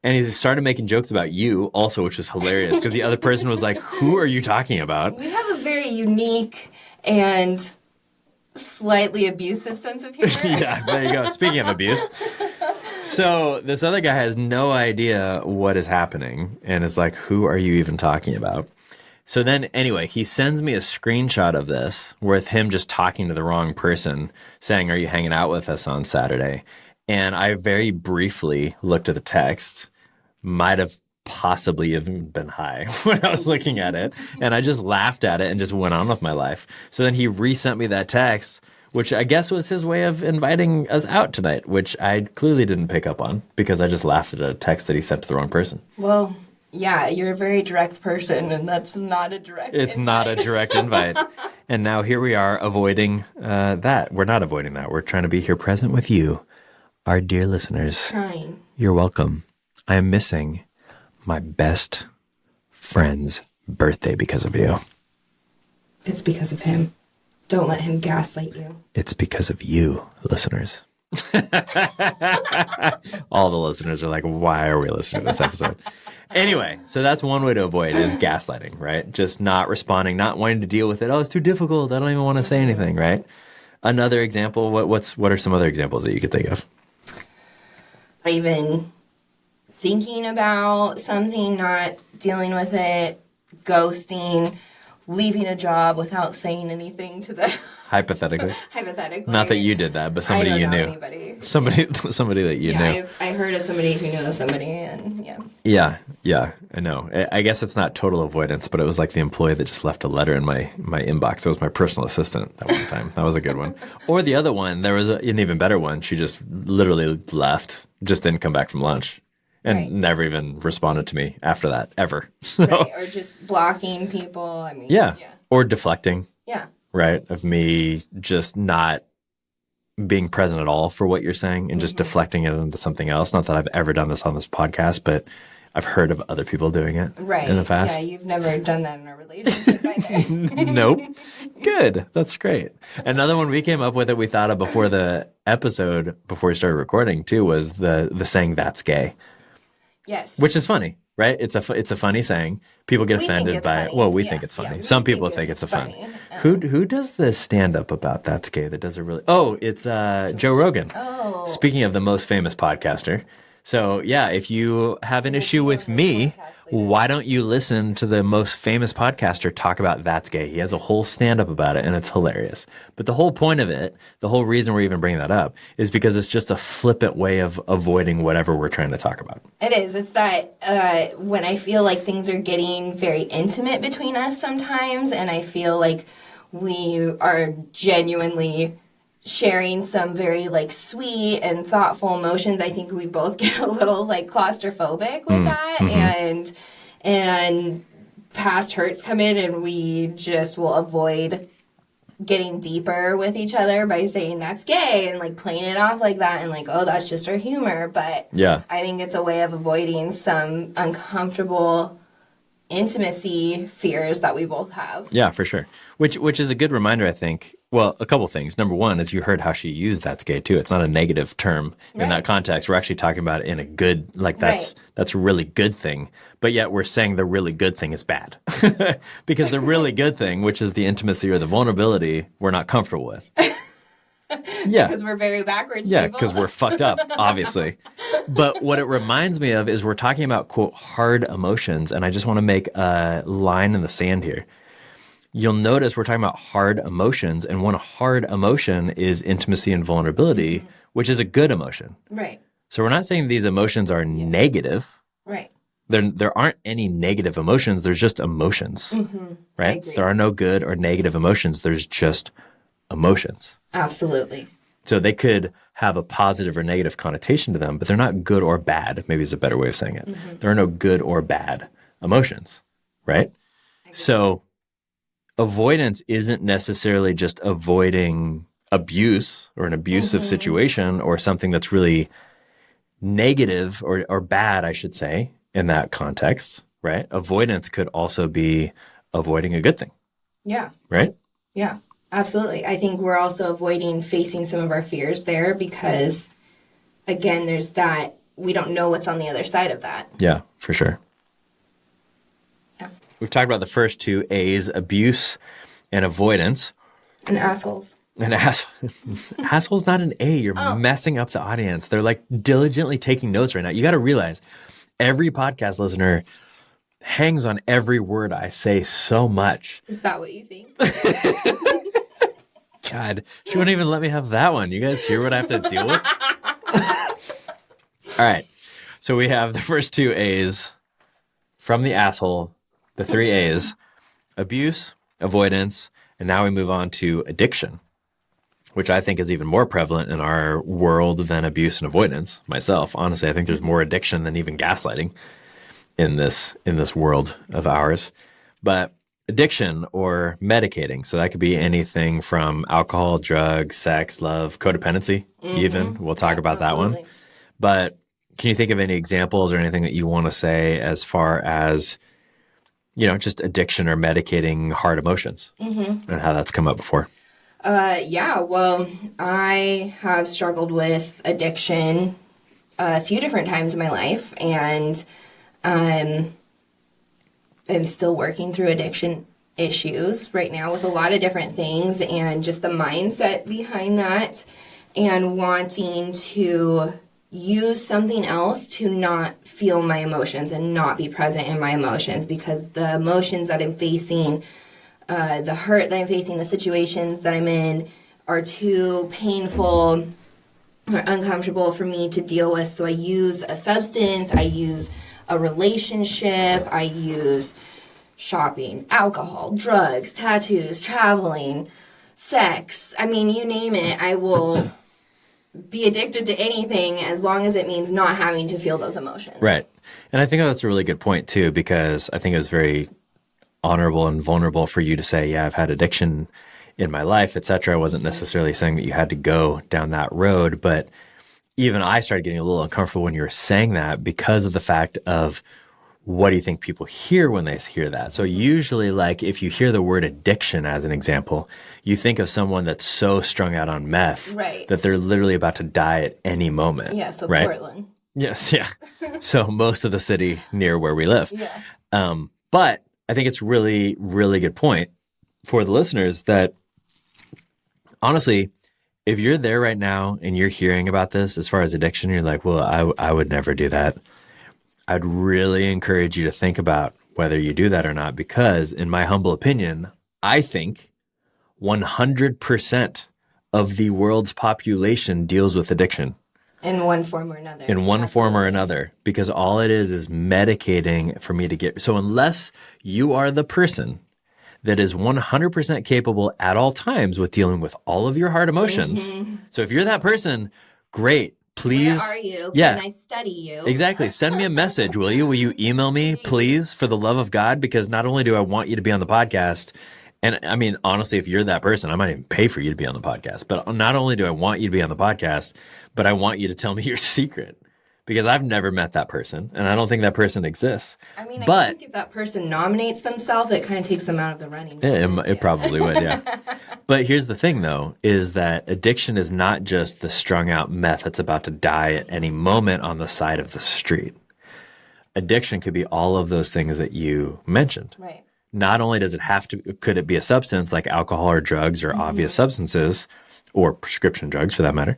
S1: And he started making jokes about you also, which was hilarious because the other person was like, "Who are you talking about?"
S2: We have a very unique and slightly abusive sense of humor.
S1: Yeah, there you go. Speaking of abuse. So this other guy has no idea what is happening and is like, "Who are you even talking about?" So then anyway, he sends me a screenshot of this with him just talking to the wrong person saying, "Are you hanging out with us on Saturday?" And I very briefly looked at the text, might have possibly even been high when I was looking at it. And I just laughed at it and just went on with my life. So then he resent me that text, which I guess was his way of inviting us out tonight, which I clearly didn't pick up on because I just laughed at a text that he sent to the wrong person.
S2: Well, yeah, you're a very direct person, and that's not a direct
S1: It's not a direct invite. And now here we are avoiding that. We're not avoiding that. We're trying to be here present with you, our dear listeners.
S2: Trying.
S1: You're welcome. I am missing my best friend's birthday because of you.
S2: It's because of him. Don't let him gaslight you.
S1: It's because of you, listeners. All the listeners are like, "Why are we listening to this episode?" Anyway, so that's one way to avoid is gaslighting, right? Just not responding, not wanting to deal with it. "Oh, it's too difficult. I don't even want to say anything," right? Another example, what are some other examples that you could think of?
S2: Even thinking about something, not dealing with it, ghosting, leaving a job without saying anything to the
S1: Hypothetically.
S2: hypothetically.
S1: Not that you did that, but somebody
S2: I don't
S1: you
S2: know
S1: knew.
S2: anybody.
S1: Somebody that you knew.
S2: I heard of somebody who knows somebody, and yeah.
S1: Yeah, I know. I guess it's not total avoidance, but it was like the employee that just left a letter in my inbox. It was my personal assistant that one time. That was a good one. Or the other one, there was an even better one. She just literally left, just didn't come back from lunch. And never even responded to me after that, ever. So,
S2: right, or just blocking people. I mean,
S1: yeah. Or deflecting.
S2: Yeah.
S1: Right, of me just not being present at all for what you're saying and just deflecting it into something else. Not that I've ever done this on this podcast, but I've heard of other people doing it in the past.
S2: Yeah, you've never done that in a relationship either.
S1: Nope. Good. That's great. Another one we came up with that we thought of before the episode, before we started recording too, was the saying "that's gay."
S2: Yes.
S1: Which is funny, right? It's a funny saying. People get offended by it. Well, we think it's funny. Some people think it's funny. Who does the stand up about "that's gay"? That does it really. Oh, it's Joe Rogan.
S2: Oh.
S1: Speaking of the most famous podcaster. So yeah, if you have an issue with me, why don't you listen to the most famous podcaster talk about "that's gay"? He has a whole stand-up about it, and it's hilarious. But the whole point of it, the whole reason we're even bringing that up, is because it's just a flippant way of avoiding whatever we're trying to talk about.
S2: It is. It's that when I feel like things are getting very intimate between us sometimes, and I feel like we are genuinely sharing some very like sweet and thoughtful emotions, I think we both get a little like claustrophobic with that, and past hurts come in, and we just will avoid getting deeper with each other by saying "that's gay" and like playing it off like that, and like, oh, that's just our humor. But
S1: yeah,
S2: I think it's a way of avoiding some uncomfortable intimacy fears that we both have.
S1: Yeah, for sure. Which is a good reminder, I think. Well, a couple things. Number one is you heard how she used "that's gay" too. It's not a negative term in that context. We're actually talking about it in a good, like that's a really good thing. But yet we're saying the really good thing is bad. Because the really good thing, which is the intimacy or the vulnerability, we're not comfortable with. Yeah.
S2: Because we're very backwards
S1: Yeah,
S2: people.
S1: because we're fucked up, obviously. But what it reminds me of is we're talking about, quote, hard emotions. And I just want to make a line in the sand here. You'll notice we're talking about hard emotions. And one hard emotion is intimacy and vulnerability, which is a good emotion.
S2: Right.
S1: So we're not saying these emotions are negative.
S2: Right.
S1: There aren't any negative emotions. There's just emotions. Right? There are no good or negative emotions. There's just emotions.
S2: Absolutely.
S1: So they could have a positive or negative connotation to them, but they're not good or bad, maybe is a better way of saying it. There are no good or bad emotions, right? So avoidance isn't necessarily just avoiding abuse or an abusive situation or something that's really negative or bad, I should say, in that context, right? Avoidance could also be avoiding a good thing.
S2: Yeah.
S1: Right?
S2: Yeah. Absolutely. I think we're also avoiding facing some of our fears there because, again, there's that we don't know what's on the other side of that.
S1: Yeah, for sure.
S2: Yeah.
S1: We've talked about the first two A's, abuse and avoidance.
S2: And assholes.
S1: And asshole's not an A. You're messing up the audience. They're like diligently taking notes right now. You got to realize every podcast listener hangs on every word I say so much.
S2: Is that what you think?
S1: God, she wouldn't even let me have that one. You guys hear what I have to deal with? All right. So we have the first two A's from the asshole, the three A's, abuse, avoidance, and now we move on to addiction, which I think is even more prevalent in our world than abuse and avoidance. Myself, honestly, I think there's more addiction than even gaslighting in this world of ours. But addiction or medicating, so that could be anything from alcohol, drugs, sex, love, codependency, even. We'll talk about that one. But can you think of any examples or anything that you want to say as far as, just addiction or medicating hard emotions and how that's come up before?
S2: Yeah, well, I have struggled with addiction a few different times in my life, and I'm still working through addiction issues right now with a lot of different things and just the mindset behind that and wanting to use something else to not feel my emotions and not be present in my emotions because the emotions that I'm facing the hurt that I'm facing, the situations that I'm in are too painful or uncomfortable for me to deal with. So I use a substance, I use a relationship, I use shopping, alcohol, drugs, tattoos, traveling, sex. I mean, you name it, I will be addicted to anything as long as it means not having to feel those emotions.
S1: Right. And I think that's a really good point too, because I think it was very honorable and vulnerable for you to say, yeah, I've had addiction in my life, etc. I wasn't necessarily saying that you had to go down that road, but even I started getting a little uncomfortable when you were saying that because of the fact of what do you think people hear when they hear that? So usually, like, if you hear the word addiction as an example, you think of someone that's so strung out on meth that they're literally about to die at any moment.
S2: Yeah, so
S1: right?
S2: Portland.
S1: Yes, yeah. So most of the city near where we live.
S2: Yeah.
S1: But I think it's really, really good point for the listeners that honestly, if you're there right now and you're hearing about this as far as addiction, you're like, well, I would never do that. I'd really encourage you to think about whether you do that or not, because in my humble opinion, I think 100% of the world's population deals with addiction.
S2: In one form or another.
S1: In one form or another, because all it is medicating for me to get. So unless you are the person that is 100% capable at all times with dealing with all of your hard emotions. So if you're that person, great. Please.
S2: Where are you?
S1: Yeah.
S2: Can I study you?
S1: Exactly. Send me a message, will you? Will you email me, please, for the love of God? Because not only do I want you to be on the podcast, and I mean, honestly, if you're that person, I might even pay for you to be on the podcast. But not only do I want you to be on the podcast, but I want you to tell me your secret. Because I've never met that person, and I don't think that person exists.
S2: I mean, I think if that person nominates themselves, it kind of takes them out of the running.
S1: It probably would, yeah. But here's the thing, though, is that addiction is not just the strung out meth that's about to die at any moment on the side of the street. Addiction could be all of those things that you mentioned.
S2: Right.
S1: Not only does it have to, could it be a substance like alcohol or drugs or obvious substances, or prescription drugs for that matter,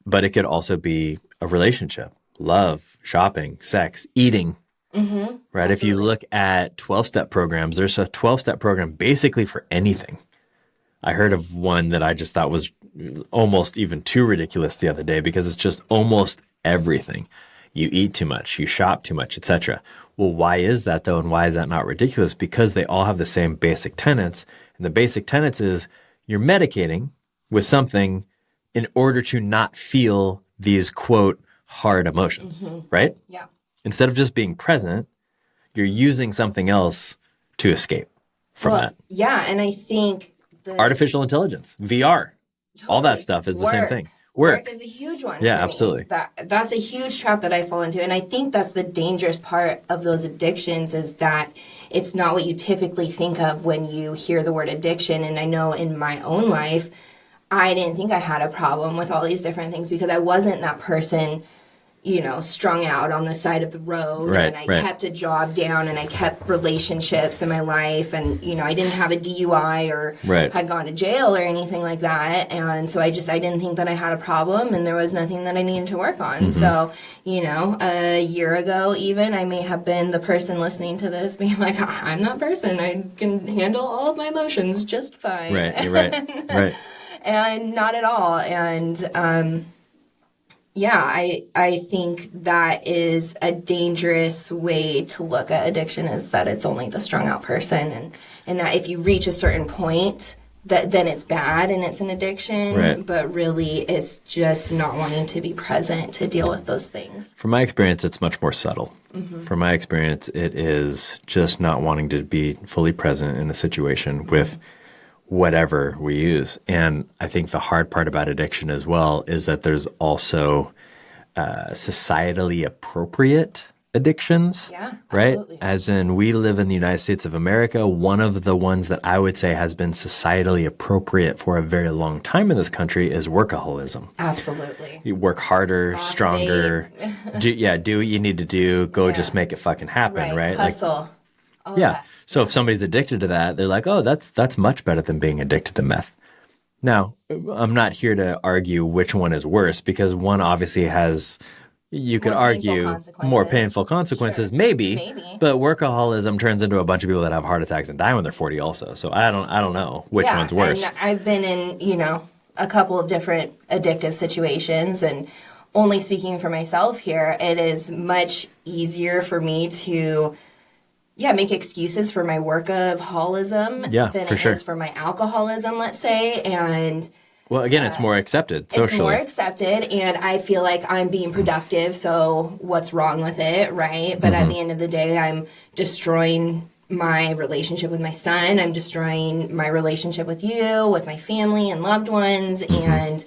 S1: but it could also be a relationship. Love, shopping, sex, eating, right? Absolutely. If you look at 12-step programs, there's a 12-step program basically for anything. I heard of one that I just thought was almost even too ridiculous the other day because it's just almost everything. You eat too much, you shop too much, etc. Well, why is that though? And why is that not ridiculous? Because they all have the same basic tenets. And the basic tenets is you're medicating with something in order to not feel these, quote, hard emotions, right?
S2: Yeah.
S1: Instead of just being present, you're using something else to escape from that.
S2: Yeah, and I think
S1: artificial intelligence, VR, all that stuff is the same thing. Work
S2: is a huge one.
S1: Yeah,
S2: for me.
S1: absolutely.
S2: That's a huge trap that I fall into, and I think that's the dangerous part of those addictions is that it's not what you typically think of when you hear the word addiction. And I know in my own life, I didn't think I had a problem with all these different things because I wasn't that person, you know, strung out on the side of the road.
S1: Right,
S2: and I kept a job down and I kept relationships in my life. And, you know, I didn't have a DUI or had gone to jail or anything like that. And so I didn't think that I had a problem and there was nothing that I needed to work on. So, you know, a year ago even, I may have been the person listening to this being like, I'm that person. I can handle all of my emotions just fine.
S1: Right, you're right.
S2: And not at all. And, yeah, I think that is a dangerous way to look at addiction is that it's only the strung out person and that if you reach a certain point that then it's bad and it's an addiction, but really it's just not wanting to be present to deal with those things.
S1: From my experience, it's much more subtle. From my experience, it is just not wanting to be fully present in a situation with whatever we use. And I think the hard part about addiction as well is that there's also societally appropriate addictions, right?
S2: Absolutely.
S1: As in we live in the United States of America. One of the ones that I would say has been societally appropriate for a very long time in this country is workaholism.
S2: Absolutely.
S1: You work harder, stronger, do what you need to do, go just make it fucking happen, right?
S2: Hustle.
S1: Like, so if somebody's addicted to that, they're like, oh, that's much better than being addicted to meth. Now, I'm not here to argue which one is worse because one obviously has You could
S2: More painful
S1: argue
S2: consequences.
S1: more painful consequences,
S2: Sure.
S1: maybe,
S2: Maybe.
S1: but workaholism turns into a bunch of people that have heart attacks and die when they're 40 also. So I don't know which one's worse.
S2: And I've been in, a couple of different addictive situations, and only speaking for myself here, it is much easier for me to make excuses for my workaholism than it is for my alcoholism, let's say. And
S1: well, again, it's more accepted socially.
S2: It's more accepted, and I feel like I'm being productive, so what's wrong with it, right? But at the end of the day, I'm destroying my relationship with my son. I'm destroying my relationship with you, with my family and loved ones. And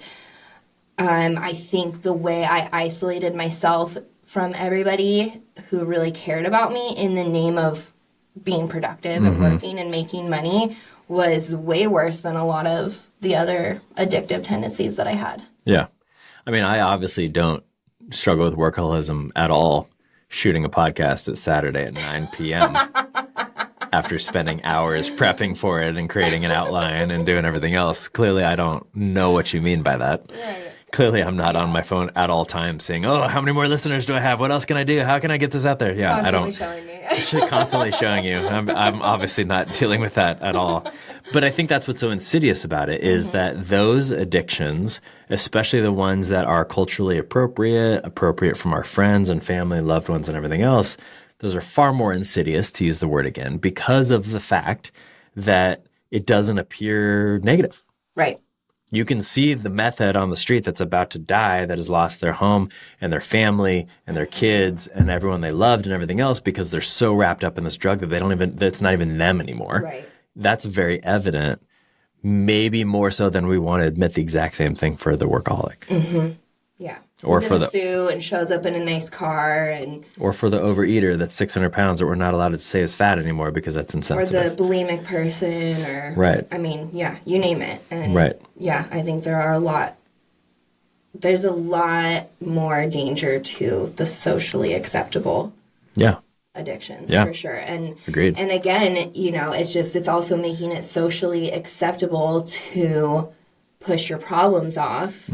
S2: I think the way I isolated myself from everybody who really cared about me in the name of being productive and working and making money was way worse than a lot of the other addictive tendencies that I had.
S1: Yeah. I mean, I obviously don't struggle with workaholism at all, shooting a podcast at Saturday at 9 p.m. after spending hours prepping for it and creating an outline and doing everything else. Clearly, I don't know what you mean by that. Right. Clearly, I'm not on my phone at all times saying, oh, how many more listeners do I have? What else can I do? How can I get this out there? Yeah,
S2: constantly showing me.
S1: Constantly showing you. I'm obviously not dealing with that at all. But I think that's what's so insidious about it is that those addictions, especially the ones that are culturally appropriate from our friends and family, loved ones, and everything else, those are far more insidious, to use the word again, because of the fact that it doesn't appear negative.
S2: Right.
S1: You can see the meth head on the street that's about to die, that has lost their home and their family and their kids and everyone they loved and everything else because they're so wrapped up in this drug that that's not even them anymore.
S2: Right.
S1: That's very evident, maybe more so than we want to admit the exact same thing for the workaholic.
S2: Mm-hmm. Yeah.
S1: Or
S2: He's
S1: for
S2: in
S1: the
S2: a suit and shows up in a nice car, or
S1: for the overeater that's 600 pounds that we're not allowed to say is fat anymore because that's insensitive.
S2: Or the bulimic person, or
S1: right.
S2: I mean, yeah, you name it. And
S1: right.
S2: Yeah, I think there's a lot more danger to the socially acceptable addictions, for sure. And
S1: agreed.
S2: And again, it's also making it socially acceptable to push your problems off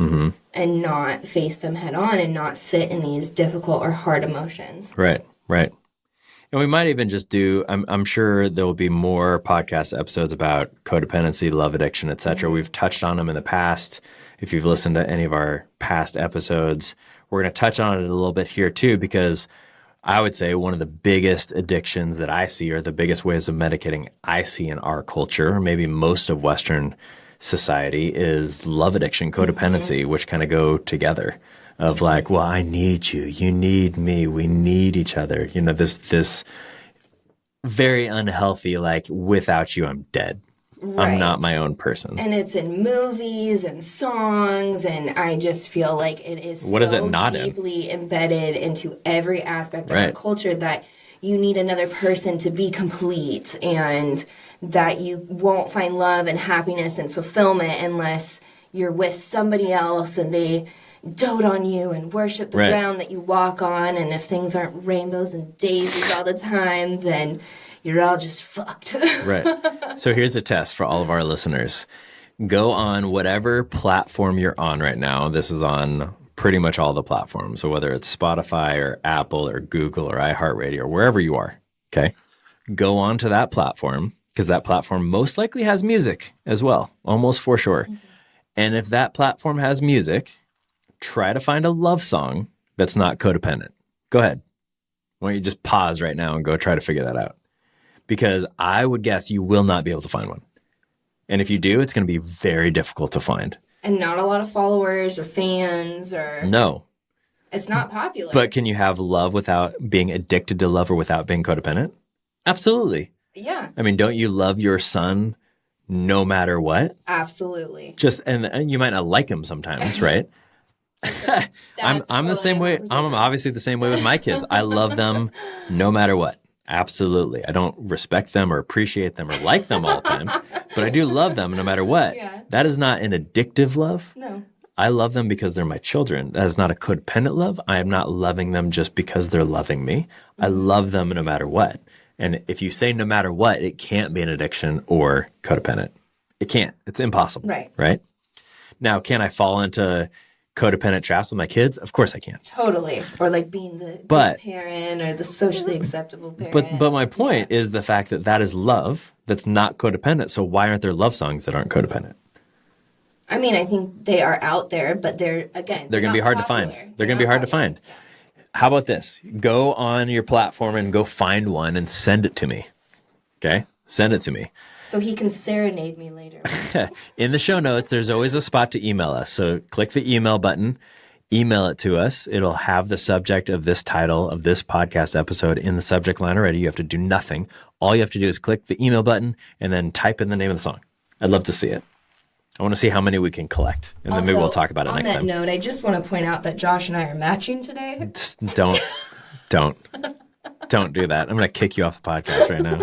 S2: and not face them head on and not sit in these difficult or hard emotions.
S1: Right. And we might even just do, I'm sure there will be more podcast episodes about codependency, love addiction, etc. We've touched on them in the past. If you've listened to any of our past episodes, we're going to touch on it a little bit here too, because I would say one of the biggest addictions that I see, or the biggest ways of medicating I see in our culture, or maybe most of Western society, is love addiction, codependency, which kind of go together. Of like, well, I need you, you need me, we need each other. This very unhealthy, like, without you, I'm dead. Right. I'm not my own person.
S2: And it's in movies and songs, and I just feel like it is deeply embedded into every aspect of our culture that you need another person to be complete, and that you won't find love and happiness and fulfillment unless you're with somebody else and they dote on you and worship the ground that you walk on, and if things aren't rainbows and daisies all the time, then you're all just fucked.
S1: Right. So here's a test for all of our listeners. Go on whatever platform you're on right now. This is on pretty much all the platforms. So whether it's Spotify or Apple or Google or iHeartRadio or wherever you are, okay? Go on to that platform, because that platform most likely has music as well, almost for sure. And if that platform has music, try to find a love song that's not codependent. Go ahead. Why don't you just pause right now and go try to figure that out? Because I would guess you will not be able to find one. And if you do, it's going to be very difficult to find.
S2: And not a lot of followers or fans or...
S1: No.
S2: It's not popular.
S1: But can you have love without being addicted to love or without being codependent? Absolutely.
S2: Yeah.
S1: I mean, don't you love your son no matter what?
S2: Absolutely.
S1: And you might not like him sometimes, right? I'm the same way. I'm obviously the same way with my kids. I love them no matter what. Absolutely. I don't respect them or appreciate them or like them all the times, but I do love them no matter what. Yeah. That is not an addictive love.
S2: No.
S1: I love them because they're my children. That is not a codependent love. I am not loving them just because they're loving me. I love them no matter what. And if you say no matter what, it can't be an addiction or codependent. It can't. It's impossible.
S2: Right.
S1: Right? Now, can I fall into codependent traps with my kids? Of course I can.
S2: Totally. Or like being the
S1: But-
S2: good parent or the socially acceptable parent.
S1: But my point is the fact that is love that's not codependent. So why aren't there love songs that aren't codependent?
S2: I mean, I think they are out there, but they're going
S1: to be hard to find. They're going to be hard to find. How about this? Go on your platform and go find one and send it to me. Okay? Send it to me.
S2: So he can serenade me later.
S1: In the show notes, there's always a spot to email us. So click the email button, email it to us. It'll have the subject of this title of this podcast episode in the subject line already. You have to do nothing. All you have to do is click the email button and then type in the name of the song. I'd love to see it. I want to see how many we can collect, and then maybe we'll talk about it next time.
S2: On that note, I just want to point out that Josh and I are matching today.
S1: Don't do that. I'm going to kick you off the podcast right now.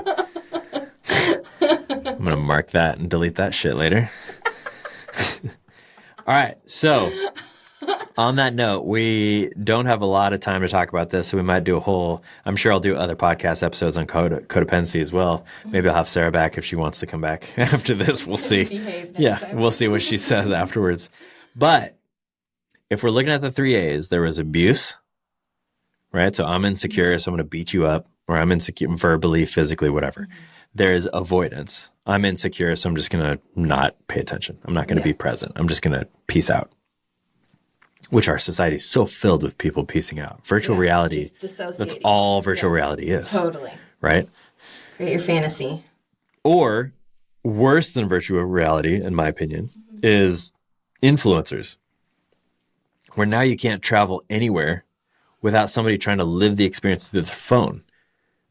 S1: I'm going to mark that and delete that shit later. All right. So on that note, we don't have a lot of time to talk about this, so we might do I'm sure I'll do other podcast episodes on codependency as well. Maybe I'll have Sarah back if she wants to come back after this. We'll see. We'll see what she says afterwards. But if we're looking at the 3 A's, there was abuse, right? So I'm insecure, so I'm going to beat you up, or I'm insecure verbally, physically, whatever. Mm-hmm. There's avoidance. I'm insecure, so I'm just going to not pay attention. I'm not going to be present. I'm just going to peace out. Which our society is so filled with people piecing out. Virtual reality, that's all virtual reality is.
S2: Totally.
S1: Right?
S2: Create your fantasy.
S1: Or worse than virtual reality, in my opinion, is influencers. Where now you can't travel anywhere without somebody trying to live the experience through their phone.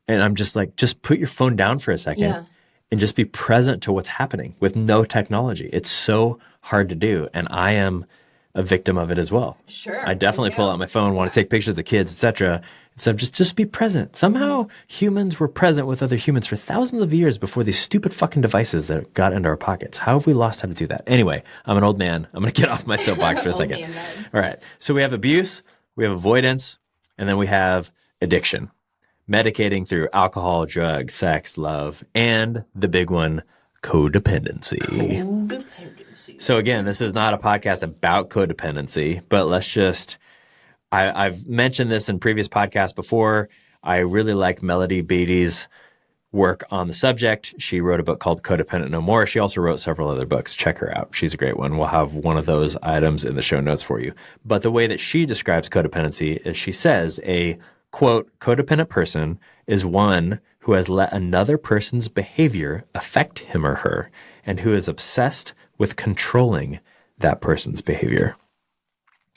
S1: And I'm just like, just put your phone down for a second and just be present to what's happening with no technology. It's so hard to do. And I am a victim of it as well.
S2: Sure.
S1: I definitely pull out my phone, want to take pictures of the kids, etc. So just be present. Somehow humans were present with other humans for thousands of years before these stupid fucking devices that got into our pockets. How have we lost how to do that? Anyway, I'm an old man. I'm going to get off my soapbox for a second. All right. So we have abuse, we have avoidance, and then we have addiction. Medicating through alcohol, drugs, sex, love, and the big one, codependency. So again, this is not a podcast about codependency, but let's just, I've mentioned this in previous podcasts before. I really like Melody Beattie's work on the subject. She wrote a book called Codependent No More. She also wrote several other books. Check her out. She's a great one. We'll have one of those items in the show notes for you. But the way that she describes codependency is she says a, quote, codependent person is one who has let another person's behavior affect him or her and who is obsessed with controlling that person's behavior.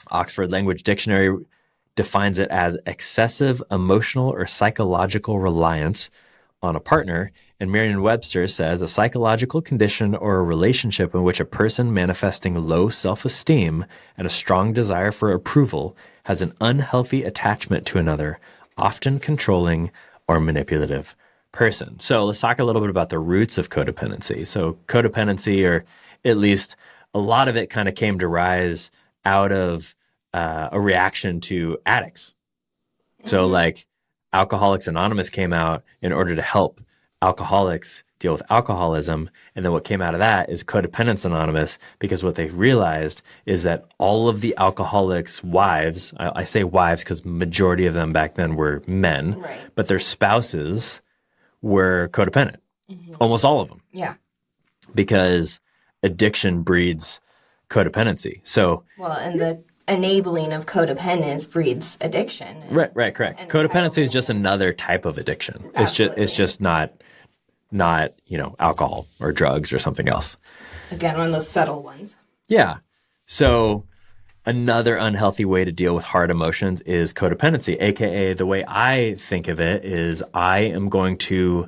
S1: Oxford Language Dictionary defines it as excessive emotional or psychological reliance on a partner, and Merriam-Webster says a psychological condition or a relationship in which a person manifesting low self-esteem and a strong desire for approval has an unhealthy attachment to another, often controlling or manipulative person. So let's talk a little bit about the roots of codependency. So codependency, or at least a lot of it, kind of came to rise out of a reaction to addicts. So like Alcoholics Anonymous came out in order to help alcoholics deal with alcoholism. And then what came out of that is Codependence Anonymous, because what they realized is that all of the alcoholics' wives, I say wives because majority of them back then were men, but their spouses were codependent. Almost all of them.
S2: Yeah.
S1: Because addiction breeds codependency. So,
S2: well, and the enabling of codependence breeds addiction.
S1: Right, correct. Codependency is just another type of addiction. It's just not alcohol or drugs or something else.
S2: Again, one of those subtle ones.
S1: Yeah. So another unhealthy way to deal with hard emotions is codependency, aka the way I think of it is I am going to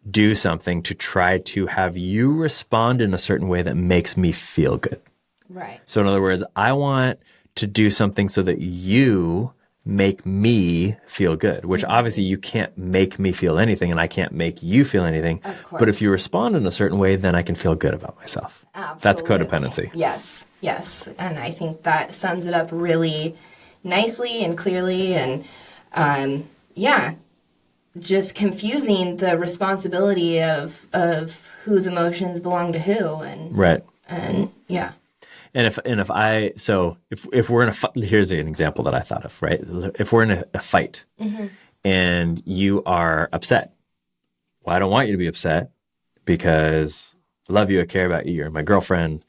S1: do something to try to have you respond in a certain way that makes me feel good.
S2: Right.
S1: So in other words, I want to do something so that you make me feel good, which obviously you can't make me feel anything and I can't make you feel anything.
S2: Of course.
S1: But if you respond in a certain way, then I can feel good about myself.
S2: Absolutely.
S1: That's codependency.
S2: Yes. And I think that sums it up really nicely and clearly. And just confusing the responsibility of whose emotions belong to who. And
S1: right.
S2: And yeah.
S1: If we're in here's an example that I thought of, right? If we're in a fight and you are upset, well, I don't want you to be upset because I love you, I care about you, you're my girlfriend.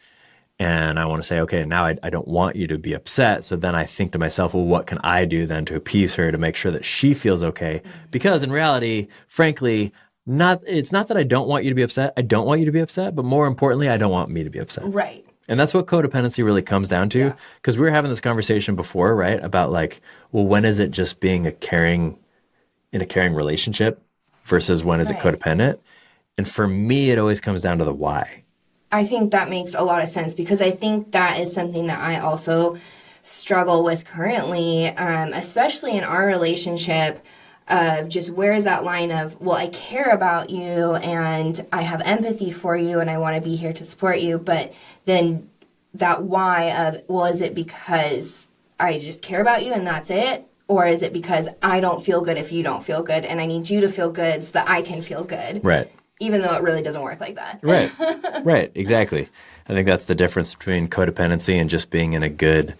S1: And I want to say, okay, now I don't want you to be upset. So then I think to myself, well, what can I do then to appease her to make sure that she feels okay? Because in reality, frankly, it's not that I don't want you to be upset. I don't want you to be upset. But more importantly, I don't want me to be upset.
S2: Right.
S1: And that's what codependency really comes down to. Because we were having this conversation before, right? About like, well, when is it just being in a caring relationship versus when is it codependent? And for me, it always comes down to the why.
S2: I think that makes a lot of sense because I think that is something that I also struggle with currently, especially in our relationship of just where is that line of, well, I care about you and I have empathy for you and I want to be here to support you. But then that why of, well, is it because I just care about you and that's it? Or is it because I don't feel good if you don't feel good and I need you to feel good so that I can feel good?
S1: Right.
S2: Even though it really doesn't work like that.
S1: Right, exactly. I think that's the difference between codependency and just being in a good,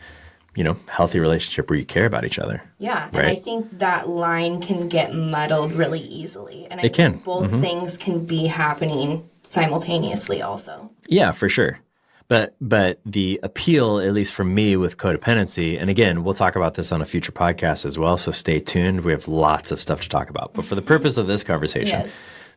S1: healthy relationship where you care about each other.
S2: Yeah,
S1: right?
S2: And I think that line can get muddled really easily. And I think both things can be happening simultaneously also.
S1: Yeah, for sure. But the appeal, at least for me with codependency, and again, we'll talk about this on a future podcast as well, so stay tuned. We have lots of stuff to talk about. But for the purpose of this conversation,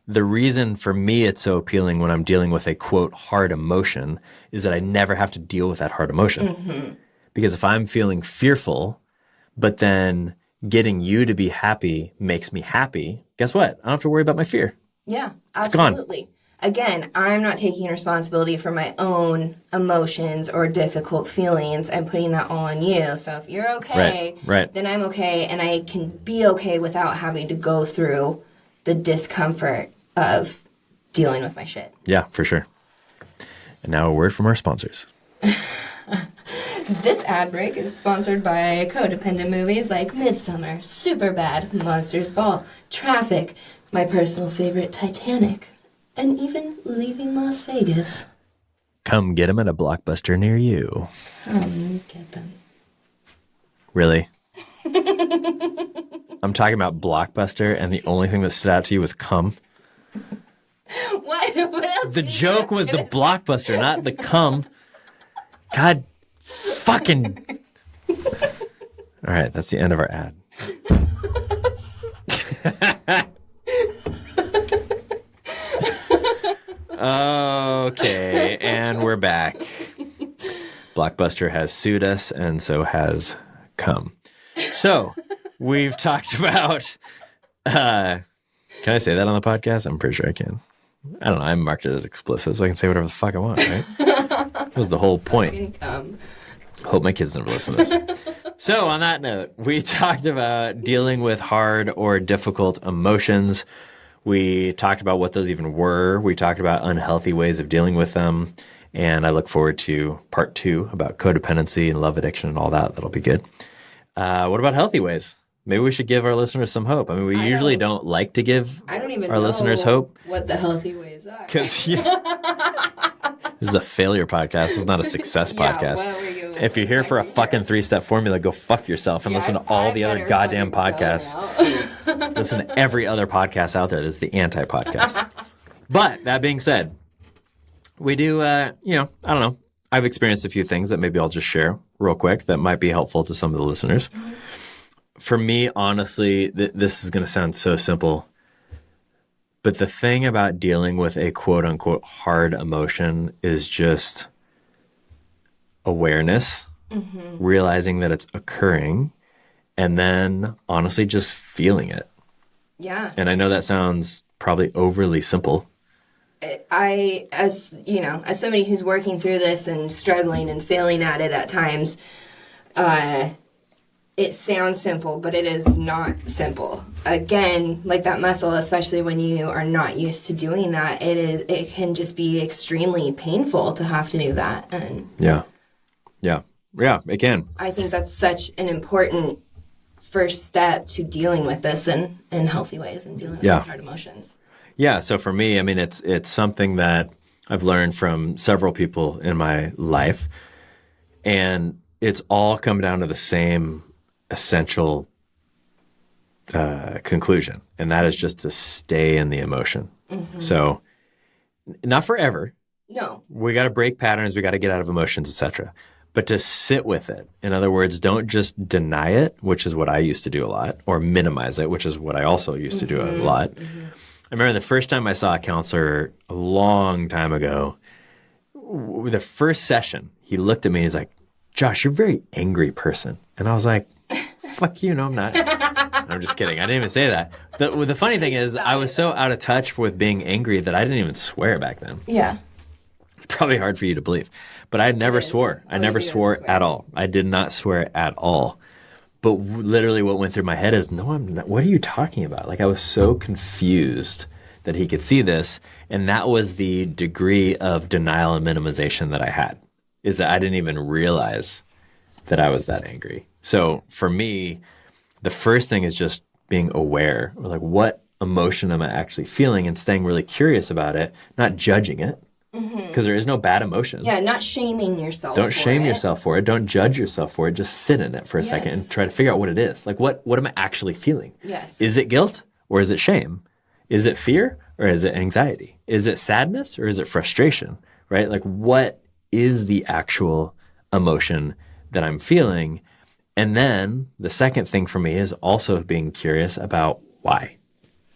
S1: the reason for me it's so appealing when I'm dealing with a, quote, hard emotion is that I never have to deal with that hard emotion. Because if I'm feeling fearful, but then getting you to be happy makes me happy, guess what? I don't have to worry about my fear.
S2: Yeah, absolutely. Again, I'm not taking responsibility for my own emotions or difficult feelings. I'm putting that all on you. So if you're okay, then I'm okay. And I can be okay without having to go through the discomfort of dealing with my shit.
S1: Yeah, for sure. And now a word from our sponsors.
S2: This ad break is sponsored by codependent movies like Midsummer, Superbad, Monsters Ball, Traffic, my personal favorite Titanic, and even Leaving Las Vegas.
S1: Come get them at a Blockbuster near you.
S2: Get them.
S1: Really? I'm talking about Blockbuster, and the only thing that stood out to you was cum.
S2: What else?
S1: The joke was the Blockbuster, not the cum. God fucking. All right, that's the end of our ad. Okay, and we're back. Blockbuster has sued us, and so has cum. So, we've talked about, can I say that on the podcast? I'm pretty sure I can. I don't know. I marked it as explicit, so I can say whatever the fuck I want, right? That was the whole point. Hope my kids never listen to this. So, on that note, we talked about dealing with hard or difficult emotions. We talked about what those even were. We talked about unhealthy ways of dealing with them. And I look forward to part 2 about codependency and love addiction and all that. That'll be good. What about healthy ways? Maybe we should give our listeners some hope. I mean, we usually don't like to give our listeners hope.
S2: What the healthy ways are.
S1: Because this is a failure podcast. This is not a success podcast. If you're here for a fucking 3-step formula, go fuck yourself and listen to all the other goddamn podcasts. Listen to every other podcast out there. This is the anti-podcast. But that being said, we do, I don't know. I've experienced a few things that maybe I'll just share real quick that might be helpful to some of the listeners. For me, honestly, this is going to sound so simple. But the thing about dealing with a quote unquote hard emotion is just awareness, realizing that it's occurring, and then honestly just feeling it.
S2: Yeah.
S1: And I know that sounds probably overly simple.
S2: As somebody who's working through this and struggling and failing at it at times, it sounds simple, but it is not simple. Again, like that muscle, especially when you are not used to doing that, it can just be extremely painful to have to do that. And
S1: yeah, it can.
S2: I think that's such an important first step to dealing with this in healthy ways and dealing with these hard emotions.
S1: Yeah, so for me, I mean, it's something that I've learned from several people in my life. And it's all come down to the same essential conclusion, and that is just to stay in the emotion. So not forever.
S2: No.
S1: We got to break patterns. We got to get out of emotions, etc. But to sit with it. In other words, don't just deny it, which is what I used to do a lot, or minimize it, which is what I also used to do a lot. I remember the first time I saw a counselor a long time ago, the first session, he looked at me and he's like, Josh, you're a very angry person. And I was like, fuck you. No, I'm not. I'm just kidding. I didn't even say that. The funny thing is I was so out of touch with being angry that I didn't even swear back then.
S2: Yeah.
S1: Probably hard for you to believe, but I never swore. I never swore at all. I did not swear at all. But literally what went through my head is, no, I'm not. What are you talking about? Like, I was so confused that he could see this. And that was the degree of denial and minimization that I had, is that I didn't even realize that I was that angry. So for me, the first thing is just being aware, like, what emotion am I actually feeling, and staying really curious about it, not judging it. Because there is no bad emotion.
S2: Yeah, not shaming yourself.
S1: Don't shame yourself for it. Don't judge yourself for it. Just sit in it for a second and try to figure out what it is. Like, what am I actually feeling?
S2: Yes.
S1: Is it guilt or is it shame? Is it fear or is it anxiety? Is it sadness or is it frustration? Right? Like, what is the actual emotion that I'm feeling? And then the second thing for me is also being curious about why.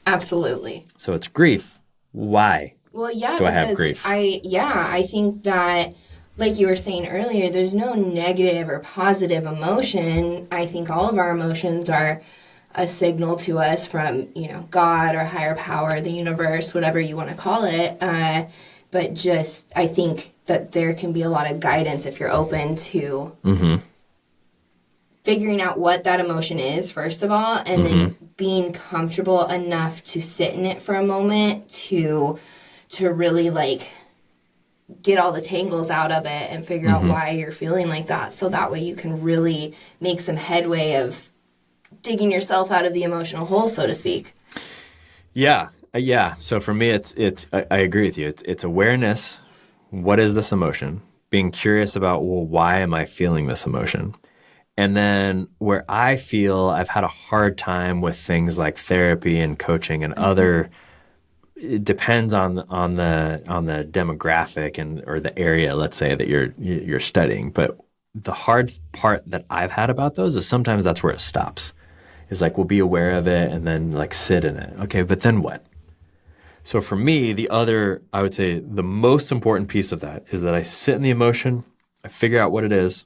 S2: Absolutely.
S1: So it's grief. Why?
S2: Well, yeah,
S1: do I have grief?
S2: I think that, like you were saying earlier, there's no negative or positive emotion. I think all of our emotions are a signal to us from, God or higher power, the universe, whatever you want to call it. But just, I think that there can be a lot of guidance if you're open to figuring out what that emotion is, first of all, and then being comfortable enough to sit in it for a moment to really, like, get all the tangles out of it and figure out why you're feeling like that. So that way you can really make some headway of digging yourself out of the emotional hole, so to speak.
S1: Yeah. So for me, I agree with you. It's awareness. What is this emotion? Being curious about, well, why am I feeling this emotion? And then where I feel I've had a hard time with things like therapy and coaching and other, it depends on the demographic or the area, let's say, that you're studying. But the hard part that I've had about those is sometimes that's where it stops. It's like, we'll be aware of it and then, like, sit in it. Okay, but then what? So for me, I would say the most important piece of that is that I sit in the emotion, I figure out what it is,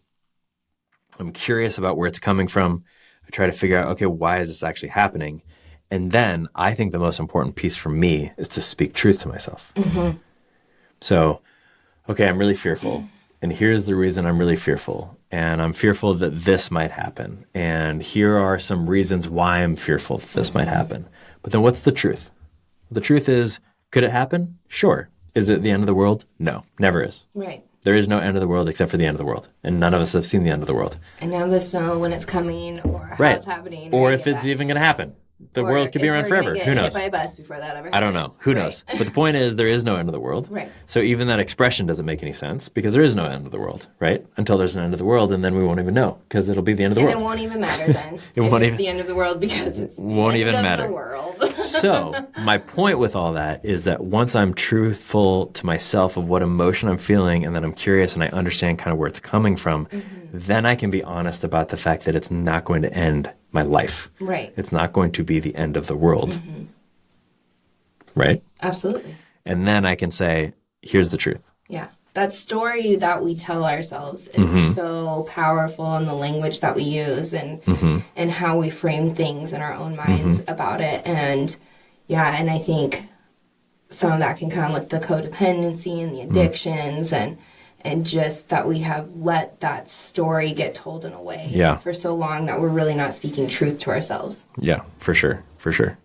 S1: I'm curious about where it's coming from, I try to figure out, okay, why is this actually happening? And then I think the most important piece for me is to speak truth to myself. So, okay, I'm really fearful. And here's the reason I'm really fearful. And I'm fearful that this might happen. And here are some reasons why I'm fearful that this might happen. But then what's the truth? The truth is, could it happen? Sure. Is it the end of the world? No, never is.
S2: Right.
S1: There is no end of the world except for the end of the world. And none of us have seen the end of the world.
S2: And none of us know when it's coming or how it's happening.
S1: Or if it's even going to happen. The world could be around forever. Who knows?
S2: Hit by a bus before that ever happens.
S1: I don't know. Who knows? But the point is, there is no end of the world.
S2: Right.
S1: So even that expression doesn't make any sense because there is no end of the world, right? Until there's an end of the world, and then we won't even know because it'll be the end of the world.
S2: And it won't even matter then.
S1: It's
S2: the end of the world because it's
S1: won't
S2: the
S1: even
S2: end
S1: matter.
S2: of the world.
S1: So my point with all that is that once I'm truthful to myself of what emotion I'm feeling, and then I'm curious and I understand kind of where it's coming from, then I can be honest about the fact that it's not going to end my life.
S2: Right.
S1: It's not going to be the end of the world. Right?
S2: Absolutely.
S1: And then I can say, here's the truth.
S2: Yeah. That story that we tell ourselves is so powerful in the language that we use and how we frame things in our own minds about it. And and I think some of that can come with the codependency and the addictions and just that we have let that story get told in a way for so long that we're really not speaking truth to ourselves. Yeah, for sure. For sure.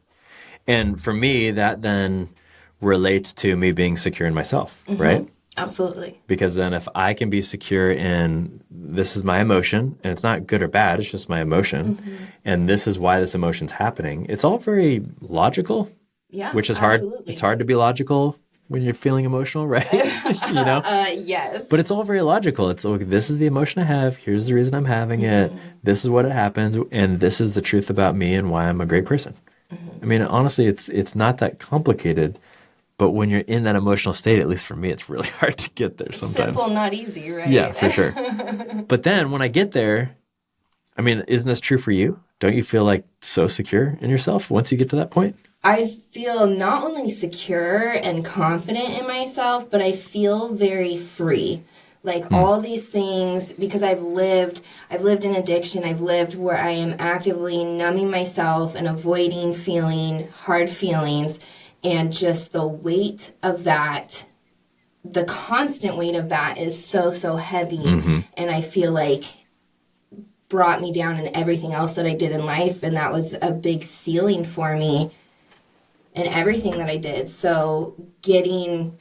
S2: And for me, that then relates to me being secure in myself, right? Absolutely. Because then if I can be secure in this is my emotion, and it's not good or bad, it's just my emotion, and this is why this emotion's happening, it's all very logical, which is hard. It's hard to be logical
S1: when you're feeling emotional, right?
S2: Yes.
S1: But it's all very logical. It's like, this is the emotion I have. Here's the reason I'm having it. This is what it happens. And this is the truth about me and why I'm a great person. I mean, honestly, it's not that complicated. But when you're in that emotional state, at least for me, it's really hard to get there sometimes.
S2: Simple, not easy, right?
S1: Yeah, for sure. But then when I get there, I mean, isn't this true for you? Don't you feel like so secure in yourself once you get to that point?
S2: I feel not only secure and confident in myself, but I feel very free. Like all these things, because I've lived in addiction. I've lived where I am actively numbing myself and avoiding feeling hard feelings. And just the weight of that, the constant weight of that is so heavy. And I feel like brought me down in everything else that I did in life. And that was a big ceiling for me in everything that I did. So getting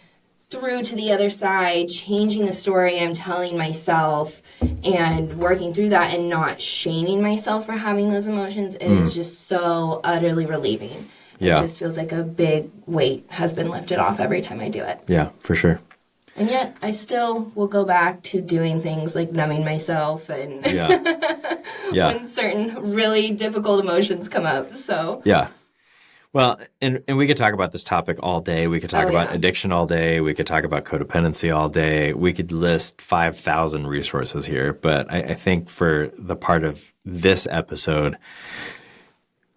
S2: through to the other side, changing the story I'm telling myself and working through that and not shaming myself for having those emotions, it is just so utterly relieving.
S1: Yeah.
S2: It just feels like a big weight has been lifted off every time I do it.
S1: Yeah, for sure.
S2: And yet, I still will go back to doing things like numbing myself and when certain really difficult emotions come up. So
S1: yeah. Well, and we could talk about this topic all day. We could talk about addiction all day. We could talk about codependency all day. We could list 5,000 resources here. But I think for the part of this episode,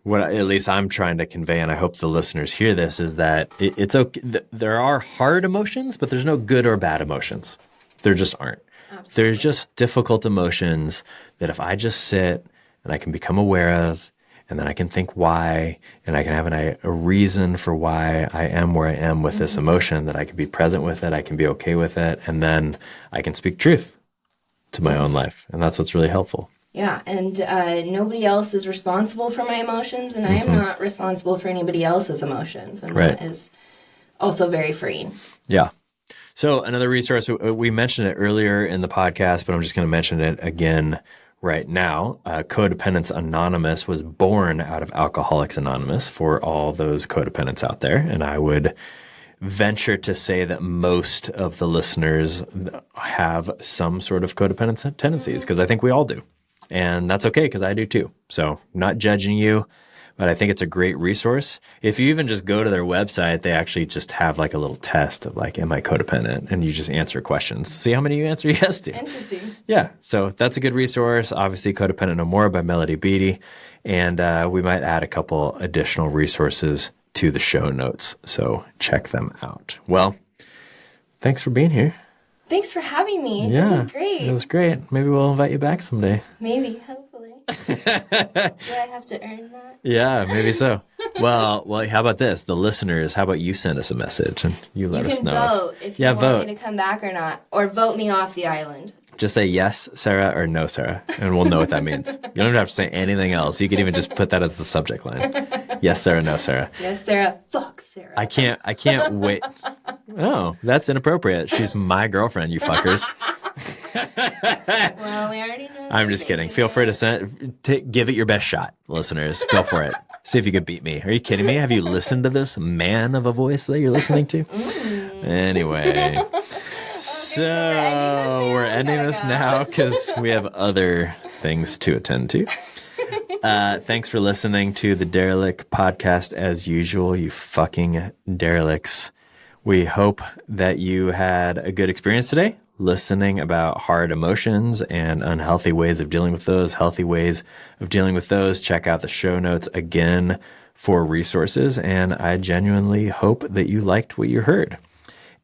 S1: what at least I'm trying to convey, and I hope the listeners hear this, is that it's okay. There are hard emotions, but there's no good or bad emotions. There just aren't. Absolutely. There's just difficult emotions that if I just sit and I can become aware of, and then I can think why, and I can have a reason for why I am where I am with this emotion, that I can be present with it, I can be okay with it, and then I can speak truth to my own life. And that's what's really helpful.
S2: Yeah, and nobody else is responsible for my emotions, and I am not responsible for anybody else's emotions, and that is also very freeing. Yeah.
S1: So another resource, we mentioned it earlier in the podcast, but I'm just going to mention it again right now. Codependence Anonymous was born out of Alcoholics Anonymous for all those codependents out there, and I would venture to say that most of the listeners have some sort of codependent tendencies, because I think we all do. And that's okay, because I do too. So not judging you, but I think it's a great resource. If you even just go to their website, they actually just have like a little test of like, am I codependent? And you just answer questions. See how many you answer yes to.
S2: Interesting.
S1: Yeah. So that's a good resource. Obviously, Codependent No More by Melody Beattie. And we might add a couple additional resources to the show notes. So check them out. Well, thanks for being here.
S2: Thanks for having me.
S1: Yeah,
S2: this is great.
S1: It was great. Maybe we'll invite you back someday.
S2: Maybe, hopefully. Do I have to earn that?
S1: Yeah, maybe so. Well, how about this? The listeners, how about you send us a message and you let us know.
S2: You can vote if you want me to come back or not, or vote me off the island.
S1: Just say yes, Sarah, or no, Sarah, and we'll know what that means. You don't even have to say anything else. You can even just put that as the subject line. Yes, Sarah, no, Sarah.
S2: Yes, Sarah. Fuck, Sarah.
S1: I can't wait. Oh, that's inappropriate. She's my girlfriend, you fuckers.
S2: Well, we already know.
S1: I'm just kidding. Feel free to give it your best shot, listeners. Go for it. See if you could beat me. Are you kidding me? Have you listened to this man of a voice that you're listening to? Anyway. So we're ending this now because we have other things to attend to. Thanks for listening to the Derelict podcast as usual, you fucking derelicts. We hope that you had a good experience today, listening about hard emotions and unhealthy ways of dealing with those, healthy ways of dealing with those. Check out the show notes again for resources, and I genuinely hope that you liked what you heard.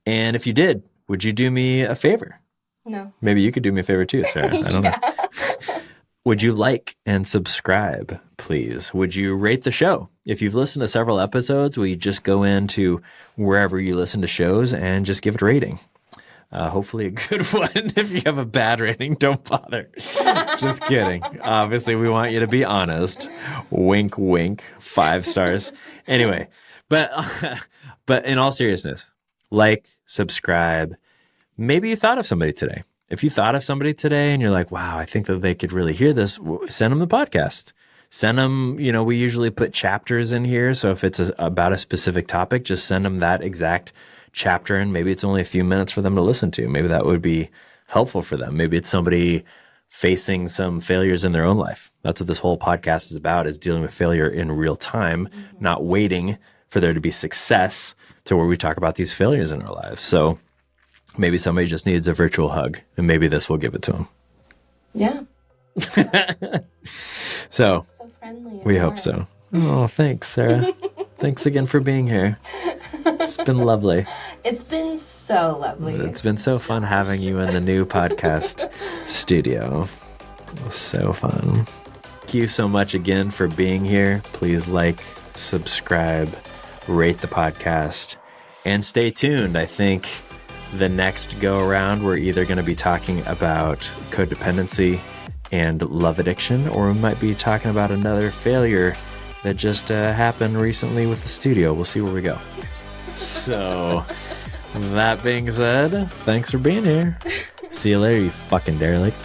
S1: And if you did, would you do me a favor?
S2: No.
S1: Maybe you could do me a favor too, Sarah. I don't know. Would you like and subscribe, please? Would you rate the show? If you've listened to several episodes, will you just go into wherever you listen to shows and just give it a rating? Hopefully a good one. If you have a bad rating, don't bother. Just kidding. Obviously, we want you to be honest. Wink, wink. 5 stars. Anyway, but in all seriousness, like, subscribe. Maybe you thought of somebody today. If you thought of somebody today and you're like, wow, I think that they could really hear this, send them the podcast. Send them, we usually put chapters in here. So if it's about a specific topic, just send them that exact chapter in, maybe it's only a few minutes for them to listen to. Maybe that would be helpful for them. Maybe it's somebody facing some failures in their own life. That's what this whole podcast is about, is dealing with failure in real time, not waiting for there to be success to where we talk about these failures in our lives. So maybe somebody just needs a virtual hug, and maybe this will give it to them.
S2: Yeah.
S1: So
S2: Friendly.
S1: we hope so. Oh, thanks, Sarah. Thanks again for being here. It's been lovely.
S2: It's been so lovely.
S1: It's been so fun having you in the new podcast studio. It was so fun. Thank you so much again for being here. Please like, subscribe, rate the podcast, and stay tuned. I think the next go around, we're either going to be talking about codependency and love addiction, or we might be talking about another failure that just happened recently with the studio. We'll see where we go. So, that being said, thanks for being here. See you later, you fucking derelict.